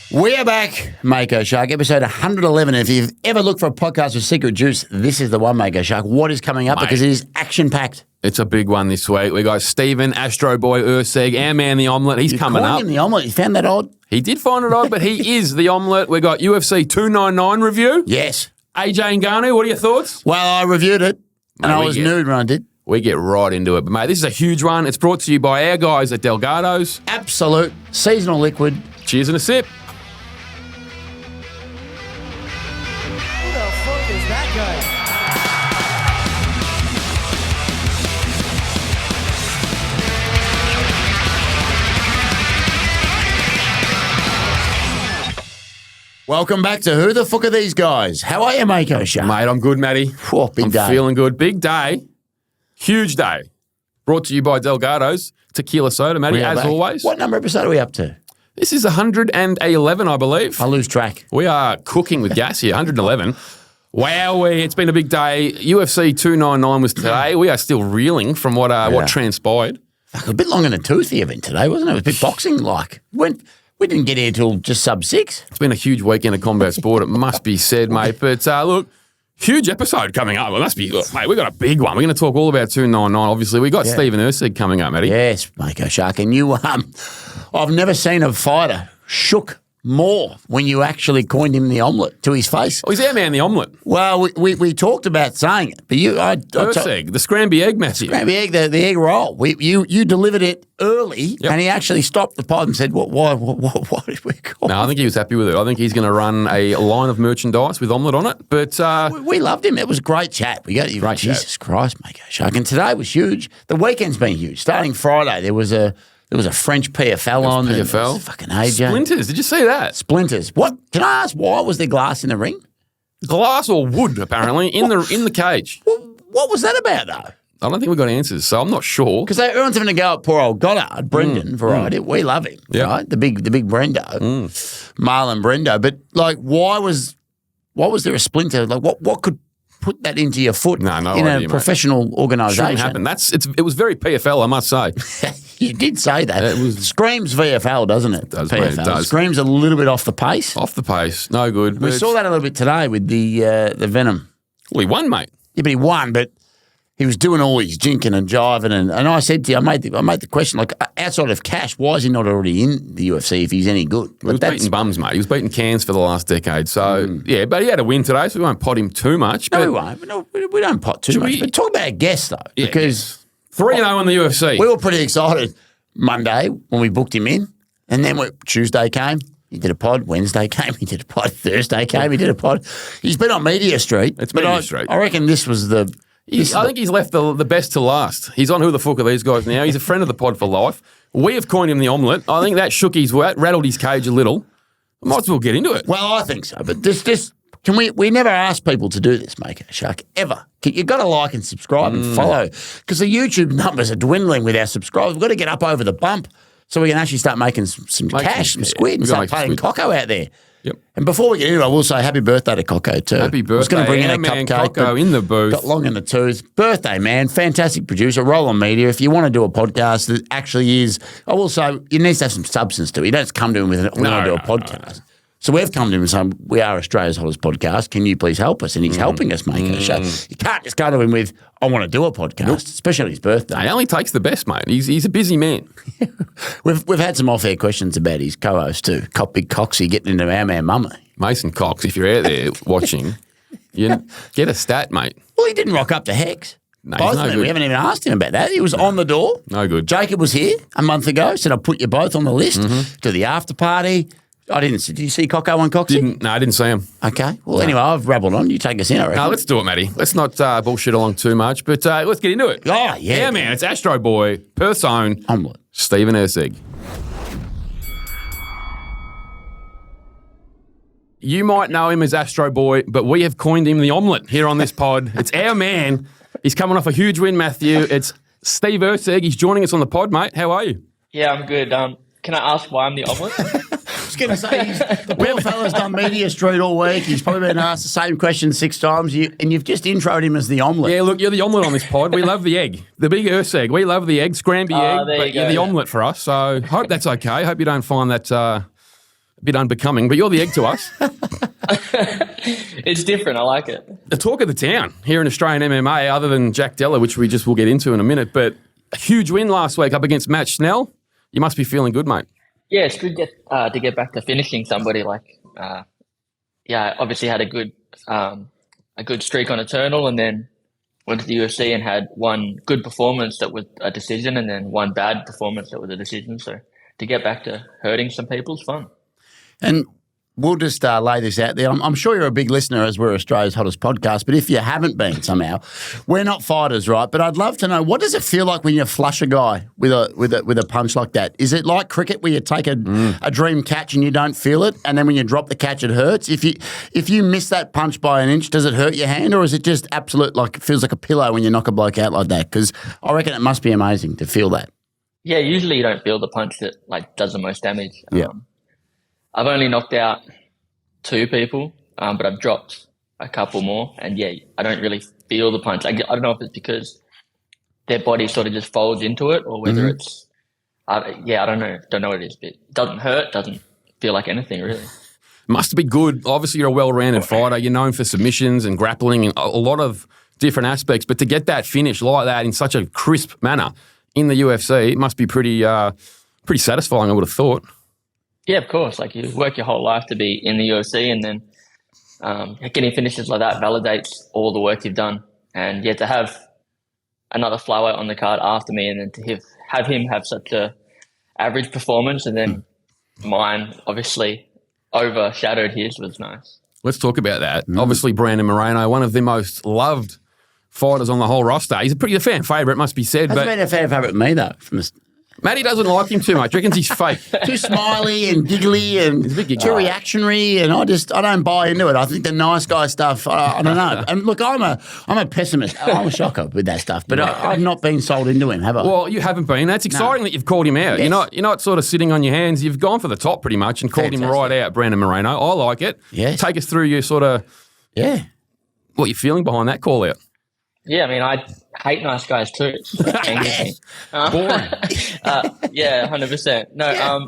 We are back, Mako Shark, episode 111. If you've ever looked for a podcast with secret juice, this is the one, Mako Shark. What is coming up? Mate, because it is action-packed. It's a big one this week. We got Stephen Astro Boy Erceg, our man, the Omelette. He's coming up. Him the Omelette. You found that odd? He did find it odd, but he is the Omelette. We got UFC 299 review. Yes. AJ Ngannou, what are your thoughts? Well, I reviewed it, and I was nude when I did. We get right into it. But, mate, this is a huge one. It's brought to you by our guys at Delgado's. Absolute seasonal liquid. Cheers and a sip. Welcome back to Who the Fook Are These Guys? How are you, Mako Shark? Mate, I'm good, Matty. Whoa, big day. I'm feeling good. Big day. Huge day. Brought to you by Delgado's. Tequila soda, Matty, as always. What number episode are we up to? This is 111, I believe. I lose track. We are cooking with gas here, 111. Wow, it's been a big day. UFC 299 was today. We are still reeling from what transpired. Fuck, a bit long in the tooth the event today, wasn't it? It was a bit boxing-like. We didn't get here till just sub-6. It's been a huge weekend of combat sport, it must be said, mate. But look, huge episode coming up. It must be, mate, we got a big one. We're going to talk all about 299, obviously. We got Stephen Erceg coming up, Matty. Yes, Mako Shark. And you, I've never seen a fighter shook more when you actually coined him the Omelette to his face. Oh, he's our man, the Omelette. Well, we talked about saying it, but Erceg, the scramby egg, Matthew. Scramby egg, the egg roll. You delivered it early, and he actually stopped the pod and said, Why did we call No, I think he was happy with it. I think he's going to run a line of merchandise with Omelette on it. But we loved him. It was a great chat. Jesus Christ, Mako Shark. And today was huge. The weekend's been huge. Starting Friday, there was a French PFL on. PFL. Fucking AJ. Splinters. Did you see that? Splinters. What? Can I ask why was there glass in the ring? Glass or wood, apparently, in the cage. Well, what was that about, though? I don't think we got answers, so I'm not sure. Because everyone's having to go at poor old Goddard, Brendan, variety. We love him, right? The big Brendo, Marlon Brendo. But like, why was there a splinter? Like, what could put that into your foot in a professional organisation? Shouldn't happen. It was very PFL, I must say. You did say that. It screams VFL, doesn't it? It does, PFL. Mate, it does. Screams a little bit off the pace. Off the pace. No good. We saw that a little bit today with the Venom. Well, he won, mate. Yeah, but he won, but he was doing all his jinking and jiving. And I said to you, I made the question, like, outside of Cash, why is he not already in the UFC if he's any good? He was beating bums, mate. He was beating cans for the last decade. So, yeah, but he had a win today, so we won't pot him too much. No, we won't. We don't pot too much. But talk about a guest, though, because 3-0 in the UFC. We were pretty excited Monday when we booked him in, and then Tuesday came, he did a pod. Wednesday came, he did a pod. Thursday came, he did a pod. He's been on Media Street. It's Media Street. I reckon this was the... I think he's left the best to last. He's on Who the Fook Are These Guys now. He's a friend of the pod for life. We have coined him the Omelette. I think that rattled his cage a little. Might as well get into it. Well, I think so. But this can we never ask people to do this, Mako Shark, ever. You've got to like and subscribe and follow, because the YouTube numbers are dwindling with our subscribers. We've got to get up over the bump so we can actually start making some cash, some squid, and start playing Coco out there. Yep. And before we get into it, I will say happy birthday to Coco too. Happy birthday. I was going to bring in a man, cupcake. Coco in the booth. Got long in the tooth. Birthday, man. Fantastic producer. Roll on Media. If you want to do a podcast that actually is, I will say, you need to have some substance to it. You don't just come to him with, we want to do a podcast. No. So we've come to him and said, we are Australia's hottest podcast. Can you please help us? And he's helping us make a show. You can't just go to him with, I want to do a podcast, especially on his birthday. He only takes the best, mate. He's a busy man. We've had some off-air questions about his co-host too, Big Coxie, getting into our man Mummy. Mason Cox, if you're out there watching, you get a stat, mate. Well, he didn't rock up to Hex. No, both of them. We haven't even asked him about that. He was on the door. No good. Jacob was here a month ago, said I'll put you both on the list to the after party. I didn't see. Did you see Coco and Coxie? No, I didn't see him. Okay. Well, anyway, I've rabbled on. You take us in, I reckon. No, let's do it, Matty. Let's not bullshit along too much, but let's get into it. Oh, yeah. Yeah, man. It's Astro Boy, Perth's own, Omelette. Stephen Erceg. You might know him as Astro Boy, but we have coined him the Omelette here on this pod. It's our man. He's coming off a huge win, Matthew. It's Steve Erceg. He's joining us on the pod, mate. How are you? Yeah, I'm good. Can I ask why I'm the Omelette? was going to say, the poor fella's done Media Street all week. He's probably been asked the same question 6 times, and you've just introed him as the omelette. Yeah, look, you're the omelette on this pod. We love the egg. The big Erceg. We love the egg, scramby egg, but you're the omelette for us. So hope that's okay. Hope you don't find that a bit unbecoming, but you're the egg to us. It's different. I like it. The talk of the town here in Australian MMA, other than Jack Della, which we just will get into in a minute, but a huge win last week up against Matt Schnell. You must be feeling good, mate. Yeah, it's good to get back to finishing somebody. Obviously had a good streak on Eternal, and then went to the UFC and had one good performance that was a decision, and then one bad performance that was a decision. So to get back to hurting some people is fun. And we'll just lay this out there. I'm sure you're a big listener, as we're Australia's hottest podcast, but if you haven't been somehow, we're not fighters, right? But I'd love to know, what does it feel like when you flush a guy with a punch like that? Is it like cricket where you take a dream catch and you don't feel it, and then when you drop the catch it hurts? If you miss that punch by an inch, does it hurt your hand, or is it just absolute, like it feels like a pillow when you knock a bloke out like that? Because I reckon it must be amazing to feel that. Yeah, usually you don't feel the punch that does the most damage. Yeah. I've only knocked out 2 people, but I've dropped a couple more, and I don't really feel the punch. I don't know if it's because their body sort of just folds into it, or whether it's, I don't know what it is, but it doesn't hurt, doesn't feel like anything really. Must be good. Obviously, you're a well-rounded fighter. You're known for submissions and grappling and a lot of different aspects, but to get that finish like that in such a crisp manner in the UFC, it must be pretty satisfying, I would have thought. Yeah, of course. You work your whole life to be in the UFC, and then getting finishes like that validates all the work you've done. And to have another flyweight on the card after me, and then to have him have such a average performance, and then mine obviously overshadowed his, was nice. Let's talk about that. Obviously, Brandon Moreno, one of the most loved fighters on the whole roster. He's a fan favourite, must be said. Hasn't been a fan favourite with me, though, from Matty doesn't like him too much. Reckons he's fake. Too smiley and giggly and too reactionary, and I don't buy into it. I think the nice guy stuff, I don't know. And look, I'm a pessimist. I'm a shocker with that stuff, but I've not been sold into him, have I? Well, you haven't been. That's exciting that you've called him out. Yes. You're not sort of sitting on your hands. You've gone for the top pretty much and called him right out, Brandon Moreno. I like it. Yes. Take us through your sort of what you're feeling behind that call out. Yeah, I mean, I hate nice guys too. Boring. 100%. No,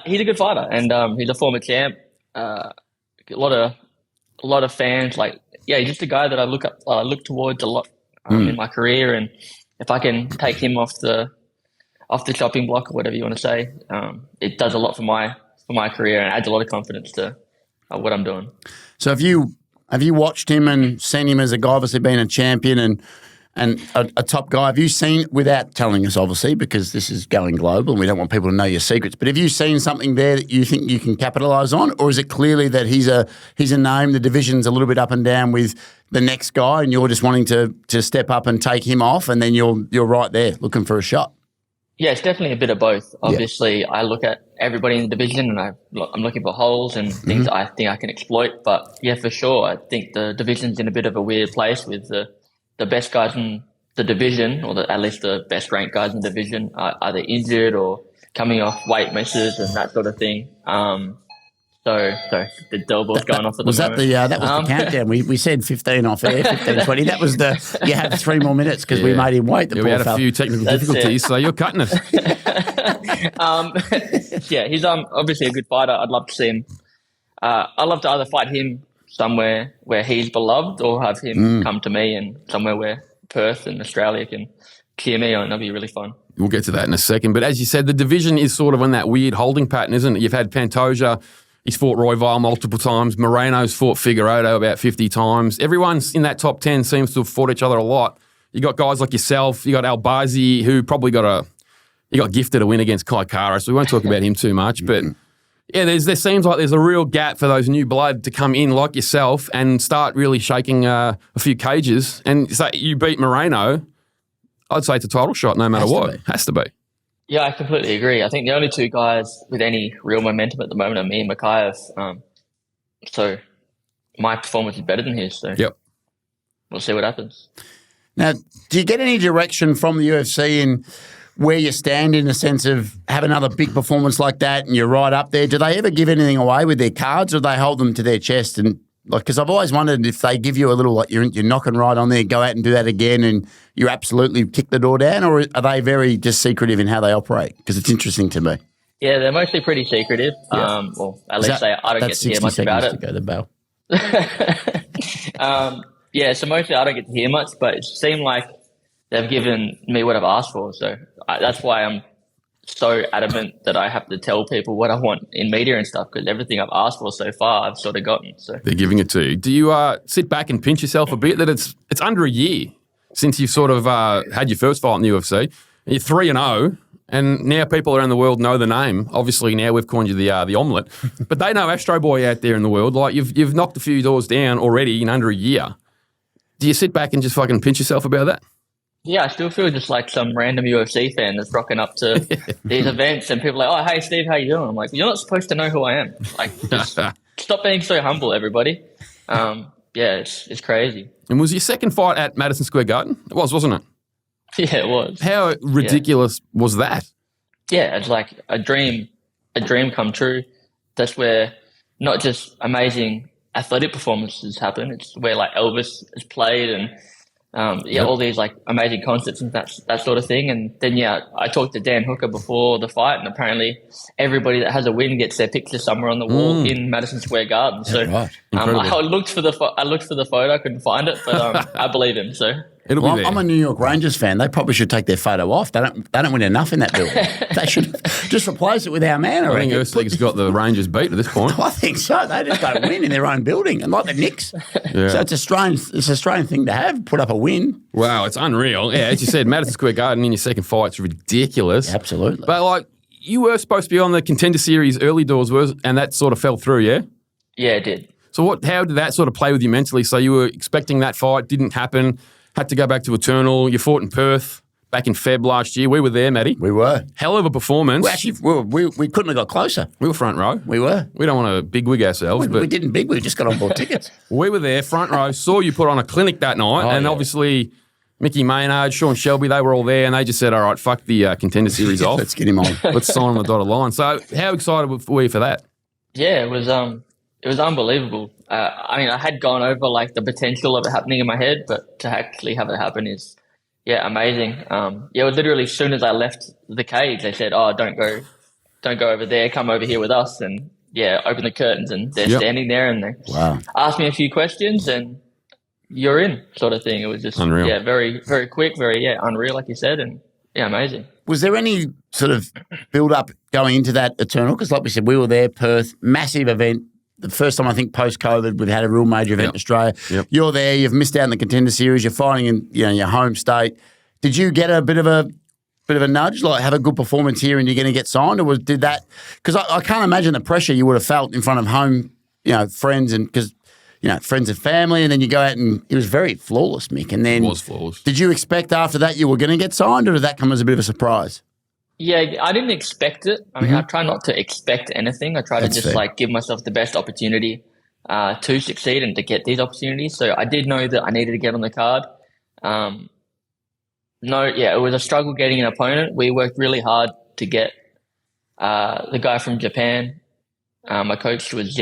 he's a good fighter, and he's a former champ. A lot of fans. He's just a guy that I look towards a lot in my career, and if I can take him off the chopping block, or whatever you want to say, it does a lot for my career and adds a lot of confidence to what I'm doing. So have you watched him and seen him as a guy, obviously being a champion and a top guy? Have you seen, without telling us obviously, because this is going global and we don't want people to know your secrets, but have you seen something there that you think you can capitalise on, or is it clearly that he's a name, the division's a little bit up and down with the next guy, and you're just wanting to step up and take him off, and then you're right there looking for a shot? Yeah, it's definitely a bit of both. Obviously, I look at everybody in the division, and I'm looking for holes and things I think I can exploit. But yeah, for sure, I think the division's in a bit of a weird place with the best guys in the division, or at least the best ranked guys in the division, are either injured or coming off weight misses and that sort of thing. So the bell's going off at the moment. That was the countdown. We said 15 off air, 15, 20. That was you had 3 more minutes because we made him wait. We had a few technical difficulties, so you're cutting us. He's obviously a good fighter. I'd love to see him. I'd love to either fight him somewhere where he's beloved, or have him come to me, and somewhere where Perth and Australia can cheer me on. That'd be really fun. We'll get to that in a second. But as you said, the division is sort of in that weird holding pattern, isn't it? You've had Pantoja. He's fought Royval multiple times. Moreno's fought Figueiredo about 50 times. Everyone's in that top 10 seems to have fought each other a lot. You got guys like yourself. You got Albazi, who probably got gifted a win against Kai Kara, so we won't talk about him too much. But yeah, there seems like there's a real gap for those new blood to come in like yourself and start really shaking a few cages. And so you beat Moreno, I'd say it's a title shot no matter what. Has to be. Yeah, I completely agree. I think the only 2 guys with any real momentum at the moment are me and Mikhaev. So my performance is better than his. So we'll see what happens. Now, do you get any direction from the UFC in where you stand in the sense of have another big performance like that and you're right up there? Do they ever give anything away with their cards, or do they hold them to their chest? And because I've always wondered if they give you a little, like you're knocking right on there, go out and do that again, and you absolutely kick the door down, or are they very just secretive in how they operate? Because it's interesting to me. Yeah, they're mostly pretty secretive. Yeah. Well, at least I don't get to hear much about it. To go the bell. So mostly I don't get to hear much, but it seemed like they've given me what I've asked for. So that's why I'm so adamant that I have to tell people what I want in media and stuff, because everything I've asked for so far, I've sort of gotten. So they're giving it to you. Do you sit back and pinch yourself a bit that it's under a year since you've sort of had your first fight in the UFC? You're 3-0, and now people around the world know the name. Obviously, now we've coined you the omelette, but they know Astro Boy out there in the world. Like you've knocked a few doors down already in under a year. Do you sit back and just fucking pinch yourself about that? Yeah, I still feel just like some random UFC fan that's rocking up to these events and people are like, oh, hey, Steve, how you doing? I'm like, you're not supposed to know who I am. Like, just stop being so humble, everybody. It's crazy. And was your second fight at Madison Square Garden? It was, wasn't it? Yeah, it was. How ridiculous was that? Yeah, it's like a dream come true. That's where not just amazing athletic performances happen. It's where like Elvis is played and all these like amazing concerts and that sort of thing. And then I talked to Dan Hooker before the fight, and apparently everybody that has a win gets their picture somewhere on the wall in Madison Square Garden. So I looked for the photo, I couldn't find it, but I believe him. So it'll be there. I'm a New York Rangers fan. They probably should take their photo off. They don't win enough in that building. They should just replace it with our man. I think Erceg's got the Rangers beat at this point. I think so. They just don't win in their own building, and like the Knicks. Yeah. So it's a strange thing to have. Put up a win. Wow, it's unreal. Yeah, as you said, Madison Square Garden in your second fight's ridiculous. Absolutely. But like, you were supposed to be on the Contender Series early doors, and that sort of fell through, yeah? Yeah, it did. So how did that sort of play with you mentally? So you were expecting that fight, didn't happen, had to go back to Eternal. You fought in Perth back in Feb last year. We were there, Matty. We were. Hell of a performance. We couldn't have got closer. We were front row. We were. We don't want to bigwig ourselves. We didn't big. We just got on board tickets. We were there, front row, saw you put on a clinic that night, obviously Mickey Maynard, Sean Shelby, they were all there, and they just said, all right, fuck the Contender Series off. Let's get him on. Let's sign on the dotted line. So how excited were you for that? Yeah, it was unbelievable. I had gone over like the potential of it happening in my head, but to actually have it happen is, amazing. It was literally as soon as I left the cage, they said, oh, don't go over there, come over here with us. And open the curtains, and they're standing there, and they asked me a few questions, and you're in, sort of thing. It was just unreal. Very, very quick, very unreal, like you said, and amazing. Was there any sort of build up going into that Eternal? Because like we said, we were there, Perth, massive event. The first time I think post-COVID we've had a real major event in Australia. Yep. You're there, you've missed out in the Contender Series, you're fighting in your home state. Did you get a bit of a nudge, like have a good performance here and you're going to get signed, or did that? Because I can't imagine the pressure you would have felt in front of home, friends, and because friends and family, and then you go out and it was very flawless, Mick. And then it was flawless. Did you expect after that you were going to get signed, or did that come as a bit of a surprise? Yeah, I didn't expect it. I mean, I try not to expect anything. I try to just give myself the best opportunity to succeed and to get these opportunities. So I did know that I needed to get on the card. It was a struggle getting an opponent. We worked really hard to get the guy from Japan. My coach was,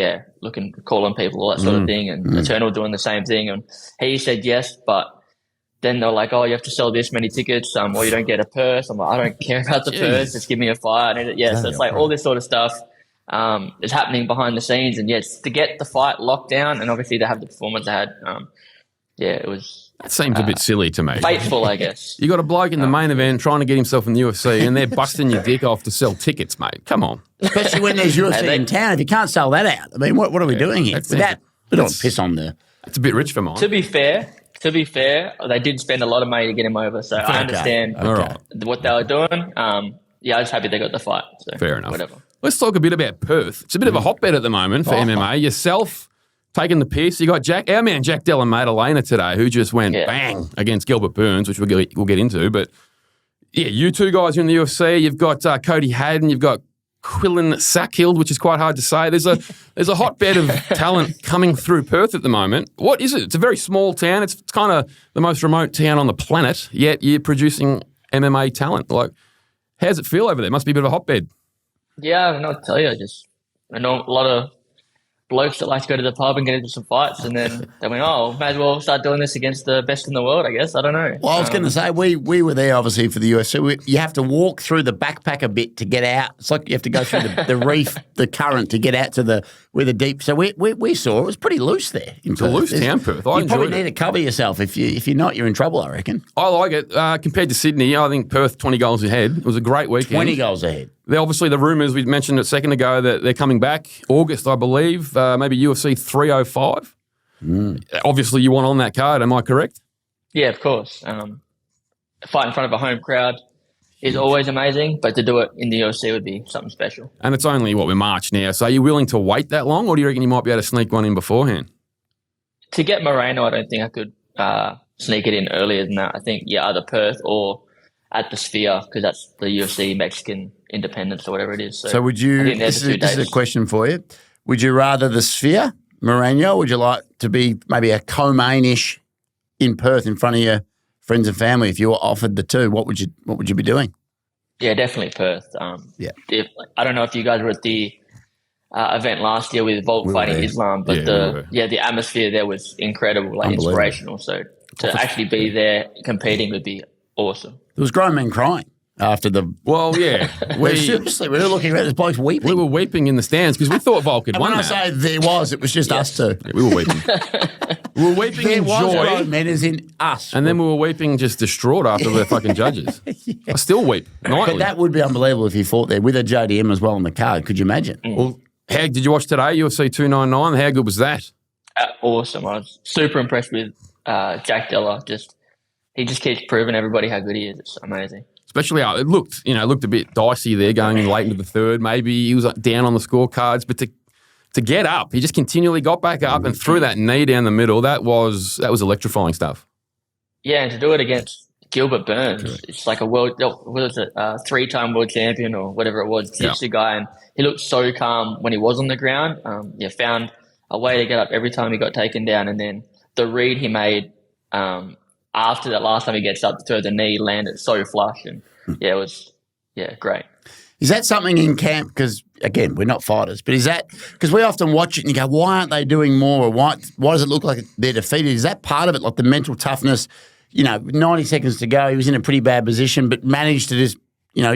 calling people, all that sort of thing, and Eternal doing the same thing. And he said yes, but then they're like, oh, you have to sell this many tickets, or you don't get a purse. I'm like, I don't care about the purse. Just give me a fight. And so it's like all this sort of stuff is happening behind the scenes. And to get the fight locked down and obviously to have the performance I had, it was... That seems a bit silly to me. Fateful, I guess. You got a bloke in the main event trying to get himself in the UFC, and they're busting your dick off to sell tickets, mate. Come on. Especially when there's UFC in town. If you can't sell that out, I mean, what are we doing here? We don't piss on there. It's a bit rich for mine. To be fair, they did spend a lot of money to get him over, so I understand what they were doing. I was happy they got the fight. So fair enough. Whatever. Let's talk a bit about Perth. It's a bit of a hotbed at the moment for MMA. Yourself taking the piss. You got our man Jack Della Maddalena today, who just went bang against Gilbert Burns, which we'll get into. But you two guys are in the UFC. You've got Cody Haddon. You've got Quillan Sackhill, which is quite hard to say. There's a hotbed of talent coming through Perth at the moment. What is it? It's a very small town. It's kind of the most remote town on the planet, yet you're producing MMA talent. Like, How's it feel over there? Must be a bit of a hotbed. Yeah, I don't know what to tell you. I know a lot of blokes that like to go to the pub and get into some fights, and then they went, oh, may as well start doing this against the best in the world, I guess. I don't know. Well, I was going to say, we were there, obviously, for the UFC. You have to walk through the backpack a bit to get out. It's like you have to go through the reef, the current, to get out to where the deep. So we saw it was pretty loose there. It's a loose town, Perth. You probably need to cover yourself. If you're not, you're in trouble, I reckon. I like it. Compared to Sydney, I think Perth 20 goals ahead. It was a great weekend. 20 goals ahead. They're obviously the rumours we mentioned a second ago that they're coming back August, I believe, maybe UFC 305. Obviously, you want on that card. Am I correct? Yeah, of course. A fight in front of a home crowd is always amazing, but to do it in the UFC would be something special. And it's only, we're March now, so are you willing to wait that long, or do you reckon you might be able to sneak one in beforehand? To get Moreno, I don't think I could sneak it in earlier than that. I think, either Perth or at the Sphere, because that's the UFC Mexican Independence or whatever it is. So would you, this is a question for you, would you rather the Sphere, Moreno, or would you like to be maybe a co-main-ish in Perth in front of your friends and family? If you were offered the two, what would you be doing? Yeah, definitely Perth. I don't know if you guys were at the event last year with Volk fighting Islam, but the atmosphere there was incredible, like inspirational. So to actually be there competing would be awesome. There was grown men crying after the... Well, yeah. Seriously, we were looking around, this bloke's weeping. We were weeping in the stands because we thought Volk had won that. When I say there was, it was just us two. Yeah, we were weeping. We were weeping in joy. There was grown men as in us. And then we were weeping just distraught after the fucking judges. I still weep nightly. But that would be unbelievable if he fought there with a JDM as well on the card. Could you imagine? Well, did you watch today, UFC 299? How good was that? Awesome. I was super impressed with Jack Della. He just keeps proving everybody how good he is. It's amazing. Especially how it looked a bit dicey there going in late into the third. Maybe he was down on the scorecards, but to get up, he just continually got back up and threw that knee down the middle. That was electrifying stuff. Yeah, and to do it against Gilbert Burns, it's like a three-time world champion or whatever it was, jiu-jitsu guy, and he looked so calm when he was on the ground. Found a way to get up every time he got taken down, and then the read he made after that last time he gets up to throw the knee, landed so flush, and it was great. Is that something in camp? Because again, we're not fighters, but is that because we often watch it and you go, why aren't they doing more? Or why does it look like they're defeated? Is that part of it, like the mental toughness? 90 seconds to go, he was in a pretty bad position, but managed to just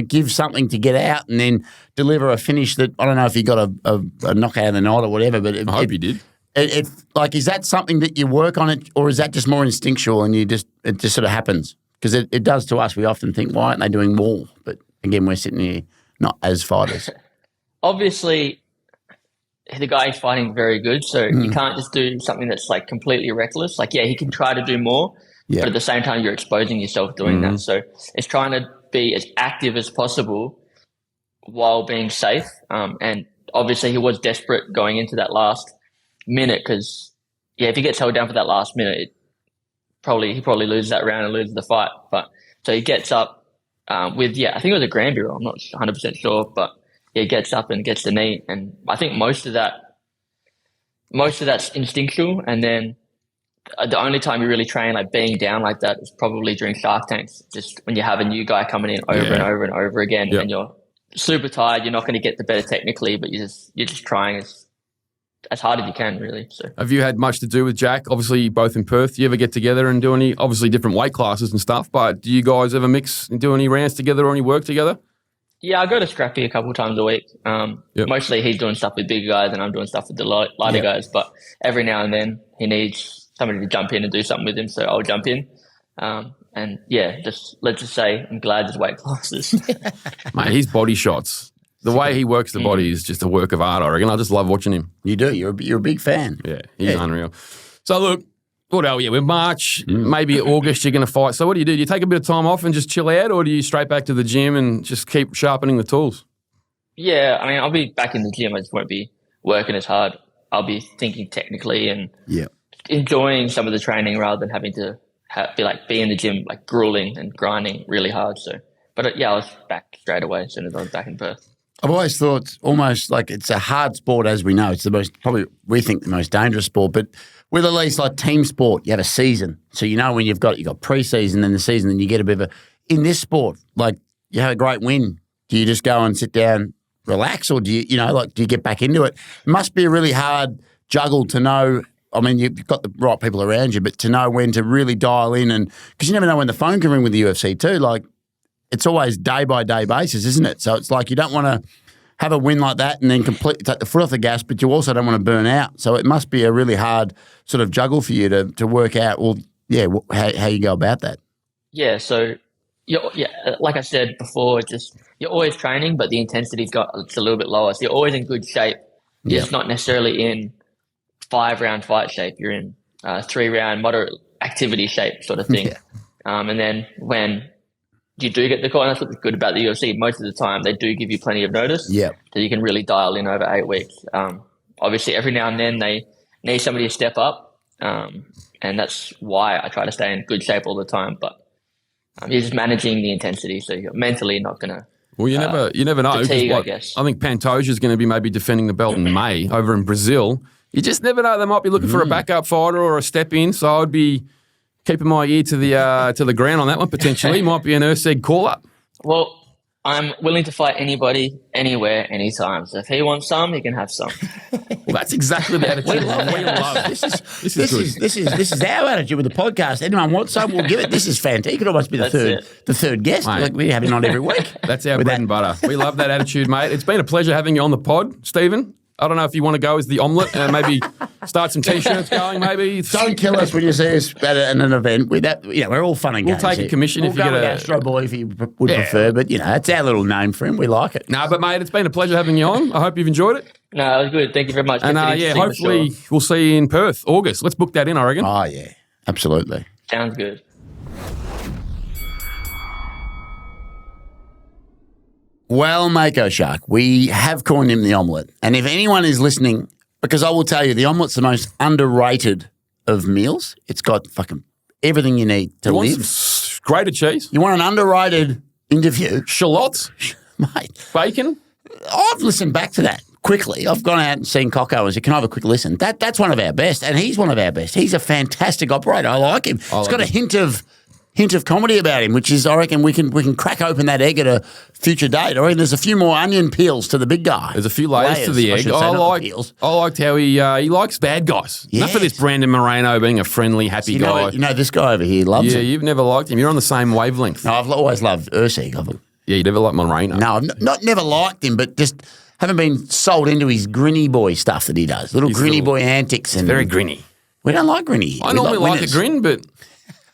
give something to get out and then deliver a finish that I don't know if he got a knockout of the night or whatever. But I hope he did. Is that something that you work on it, or is that just more instinctual and it just sort of happens? Because it does to us. We often think, why aren't they doing more? But again, we're sitting here not as fighters. Obviously, the guy is fighting very good, so you can't just do something that's like completely reckless. Like, he can try to do more, but at the same time, you're exposing yourself doing that. So it's trying to be as active as possible while being safe. And obviously, he was desperate going into that last minute because, if he gets held down for that last minute, he probably loses that round and loses the fight. But so he gets up with, I think it was a Granby roll. I'm not 100% sure, but he gets up and gets the knee. And I think most of that's instinctual. And then the only time you really train like being down like that is probably during Shark Tanks, just when you have a new guy coming in over and over and over again, and you're super tired. You're not going to get the better technically, but you're just trying as hard as you can, really. So, have you had much to do with Jack? Obviously, both in Perth. Do you ever get together and do any, obviously different weight classes and stuff, but do you guys ever mix and do any rounds together or any work together? Yeah, I go to Scrappy a couple times a week. Mostly he's doing stuff with bigger guys and I'm doing stuff with the lighter guys, but every now and then he needs somebody to jump in and do something with him, so I'll jump in. Let's just say I'm glad there's weight classes. Mate, his body shots. The way he works the body is just a work of art, I reckon. I just love watching him. You do. You're a big fan. Yeah, he's unreal. So, look, what else? We're March, maybe August you're going to fight. So what do? Do you take a bit of time off and just chill out, or do you straight back to the gym and just keep sharpening the tools? Yeah, I mean, I'll be back in the gym. I just won't be working as hard. I'll be thinking technically and enjoying some of the training rather than having to be in the gym, like grueling and grinding really hard. So, I was back straight away as soon as I was back in Perth. I've always thought almost like it's a hard sport, as we know. It's we think the most dangerous sport, but with at least like team sport, you have a season. So when you've got pre-season, then the season, then you get a bit of in this sport, like, you have a great win, do you just go and sit down, relax, or do you get back into it? It must be a really hard juggle to know. I mean, you've got the right people around you, but to know when to really dial in, and because you never know when the phone can ring with the UFC too. Like, it's always day by day basis, isn't it? So it's like you don't want to have a win like that and then completely take the foot off the gas, but you also don't want to burn out. So it must be a really hard sort of juggle for you to work out. Well, how you go about that. Yeah. So like I said before, you're always training, but the intensity's it's a little bit lower. So you're always in good shape. You're just not necessarily in 5-round fight shape. You're in 3-round moderate activity shape sort of thing. And then when you do get the call, and that's what's good about the UFC. Most of the time, they do give you plenty of notice. Yeah. So you can really dial in over 8 weeks. Obviously, every now and then they need somebody to step up. And that's why I try to stay in good shape all the time. But you're just managing the intensity. So you're mentally not going to. Well, you never know. Fatigue, I guess. I think Pantoja is going to be maybe defending the belt in May over in Brazil. You just never know. They might be looking for a backup fighter or a step in. So I'd be keeping my ear to the ground on that one potentially. Might be an Erceg call-up. Well, I'm willing to fight anybody, anywhere, anytime. So if he wants some, he can have some. Well, that's exactly the attitude we love. This is our attitude with the podcast. Anyone wants some, we'll give it. This is fantastic. He could almost be the third guest. Mate. Like we have him on every week. That's our bread and butter. We love that attitude, mate. It's been a pleasure having you on the pod, Stephen. I don't know if you want to go as the omelette and maybe start some T-shirts going. Maybe don't kill us when you see us at an event. With that, we're all fun and games. We'll take a commission if you get a Astro Boy if you would prefer. But it's our little name for him. We like it. No, but mate, it's been a pleasure having you on. I hope you've enjoyed it. No, it was good. Thank you very much. And hopefully we'll see you in Perth, August. Let's book that in, I reckon. Oh yeah, absolutely. Sounds good. Well, Mako Shark, we have coined him the omelette. And if anyone is listening, because I will tell you, the omelette's the most underrated of meals. It's got fucking everything you need to live. Want some grated cheese? You want an underrated interview? Shallots? Mate. Bacon? I've listened back to that quickly. I've gone out and seen Coco and said, can I have a quick listen? That's one of our best, and he's one of our best. He's a fantastic operator. I like him. He's got a hint of comedy about him, which is, I reckon, we can crack open that egg at a future date. I reckon there's a few more onion peels to the big guy. There's a few layers to the egg. I liked how he likes bad guys. Yes. Enough of this Brandon Moreno being a friendly, happy guy. You know, this guy over here loves him. Yeah, you've never liked him. You're on the same wavelength. No, I've always loved Erceg. Yeah, you never liked Moreno. No, I've never liked him, but just haven't been sold into his grinny boy stuff that he does. Little grinny boy antics. He's very grinny. We don't like grinny. I normally like a grin, but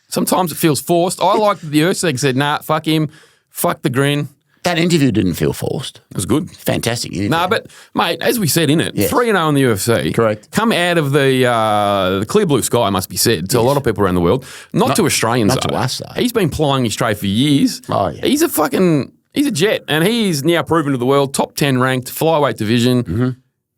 sometimes it feels forced. I liked that the Erceg said, nah, fuck him, fuck the grin. That interview didn't feel forced. It was good. Fantastic interview. Nah, but, mate, as we said in it, 3-0 in the UFC. Correct. Come out of the clear blue sky, must be said, to a lot of people around the world. Not to Australians, not to us, though. He's been plying his trade for years. Oh, yeah. He's a jet, and he's now proven to the world, top 10 ranked, flyweight division. Mm-hmm.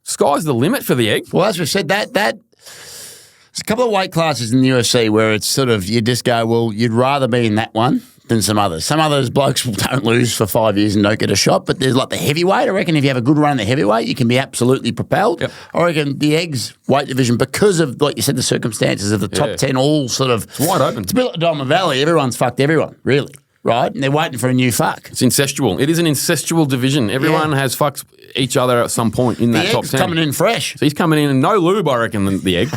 Sky's the limit for the egg. Well, as we've said, there's a couple of weight classes in the UFC where it's sort of, you just go, well, you'd rather be in that one than some others. Some others blokes don't lose for 5 years and don't get a shot, but there's like the heavyweight. I reckon if you have a good run in the heavyweight, you can be absolutely propelled. Yep. I reckon the eggs weight division, because of, like you said, the circumstances of the top 10 all sort of... It's wide open. It's a bit like Diamond Valley. Everyone's fucked everyone, really. Right? And they're waiting for a new fuck. It's incestual. It is an incestual division. Everyone has fucked each other at some point in that top 10. The egg's coming in fresh. So he's coming in and no lube, I reckon, the egg.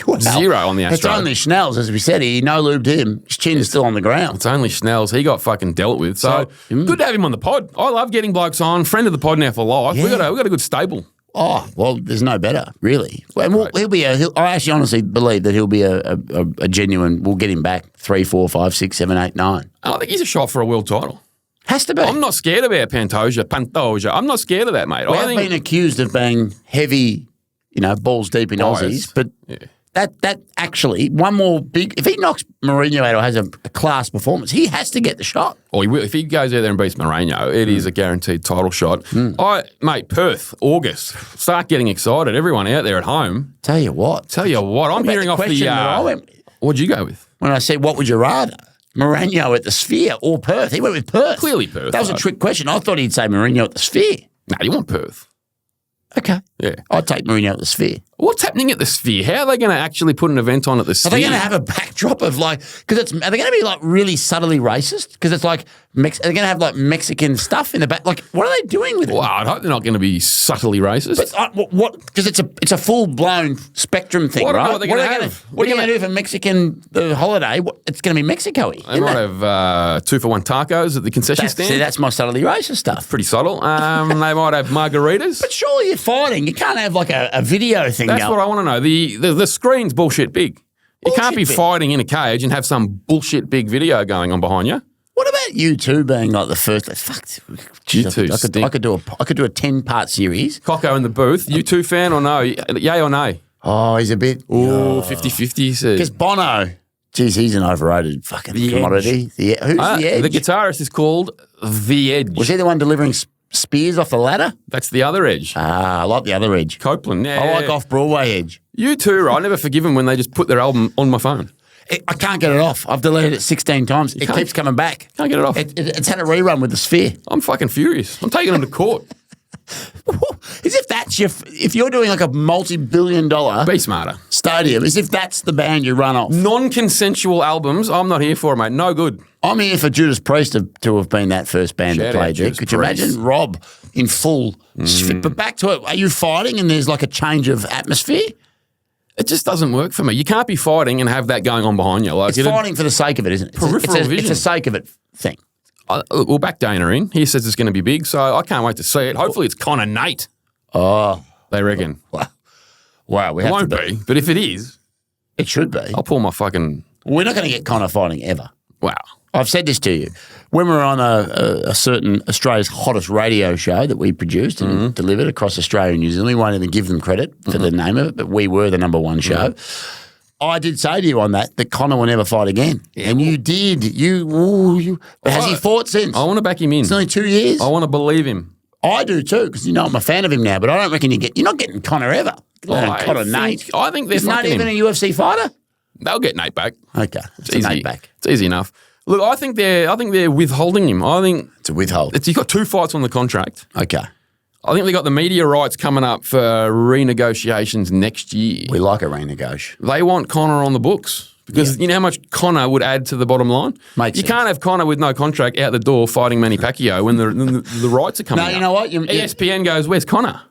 Well, 0 on the Astro. It's only Schnell's, as we said. He no lubed him. His chin is still on the ground. It's only Schnell's. He got fucking dealt with. So good to have him on the pod. I love getting blokes on. Friend of the pod now for life. Yeah. We got a good stable. Oh, well, there's no better, really. Well, he'll be I actually honestly believe that he'll be a genuine, we'll get him back 3, 4, 5, 6, 7, 8, 9. I think he's a shot for a world title. Has to be. I'm not scared about Pantoja. I'm not scared of that, mate. I've been accused of being heavy, balls deep in Aussies, but that actually, one more big, if he knocks Moreno out or has a class performance, he has to get the shot. Oh, he will. If he goes out there and beats Moreno, it is a guaranteed title shot. Mate, Perth, August. Start getting excited. Everyone out there at home. Tell you what. I'm hearing off the... What'd you go with? When I said, what would you rather? Moreno at the Sphere or Perth? He went with Perth. Clearly Perth. That was a trick question. I thought he'd say Moreno at the Sphere. No, you want Perth. Okay. Yeah. I'd take Mourinho at the Sphere. What's happening at the Sphere? How are they going to actually put an event on at the Sphere? Are they going to have a backdrop of like, because are they going to be like really subtly racist? Because it's like, are they going to have like Mexican stuff in the back? Like, what are they doing with it? Well, I'd hope they're not going to be subtly racist. But what? Because it's a full blown spectrum thing, What right? are they going to have? What are you going to do for Mexican holiday? It's going to be Mexico-y. They might have 2-for-1 tacos at the concession stand. See, that's my subtly racist stuff. Pretty subtle. They might have margaritas. But surely you're fighting. You can't have like a video thing That's going. what I want to know. The screen's bullshit big. You can't be big. fighting in a cage and have some bullshit big video going on behind you. What about you two being like the first? Fuck, You two I stink. could do a 10-part series. Cocko in the booth. You two fan or no? Yay or nay? Oh, he's a bit. Ooh, 50-50 he says. Because Bono, geez, he's an overrated fucking commodity. Who's the Edge? The guitarist is called The Edge. Was he the one delivering spears off the ladder? That's the other Edge. I like the other Edge. Copeland. Yeah. I like off-Broadway Edge. You too, right? I never forgive them when they just put their album on my phone. I can't get it off. I've deleted it 16 times. It can't- keeps coming back. Can't get it off. It's had a rerun with the Sphere. I'm fucking furious. I'm taking them to court. As if that's if you're doing like a multi-billion-dollar Be smarter. stadium, as if that's the band you run off. Non-consensual albums, I'm not here for, mate. No good. I'm here for Judas Priest to have been that first band that Shout out played there. Judas Could you Priest. imagine Rob in full? But back to it. Are you fighting and there's like a change of atmosphere? It just doesn't work for me. You can't be fighting and have that going on behind you. Like It's fighting for the sake of it, isn't it? Peripheral it's vision. a sake of it thing. We'll back Dana in. He says it's going to be big, so I can't wait to see it. Hopefully it's Conor Nate. Oh, They reckon. wow. We It have won't to be, but if it is, It should be. I'll pull my fucking... We're not going to get Conor fighting ever. Wow. I've said this to you. When we were on a certain Australia's hottest radio show that we produced and delivered across Australia and New Zealand, we won't even give them credit for the name of it, but we were the number one show. I did say to you on that Conor will never fight again. And you did. Has he fought since? I want to back him in. It's only 2 years. I want to believe him. I do too, because I'm a fan of him now, but I don't reckon you're not getting Conor ever. Conor Nate. I think they're He's not fucking even him. a UFC fighter? They'll get Nate back. Okay. It's Easy. Nate back. It's easy enough. Look, I think they're withholding him. I think It's a withhold. he's got 2 fights on the contract. Okay. I think they got the media rights coming up for renegotiations next year. We like a renegotiation. They want Conor on the books because you know how much Conor would add to the bottom line? Makes you sense. can't have Conor with no contract out the door fighting Manny Pacquiao when the rights are coming No, up. you know what? ESPN goes, where's Conor?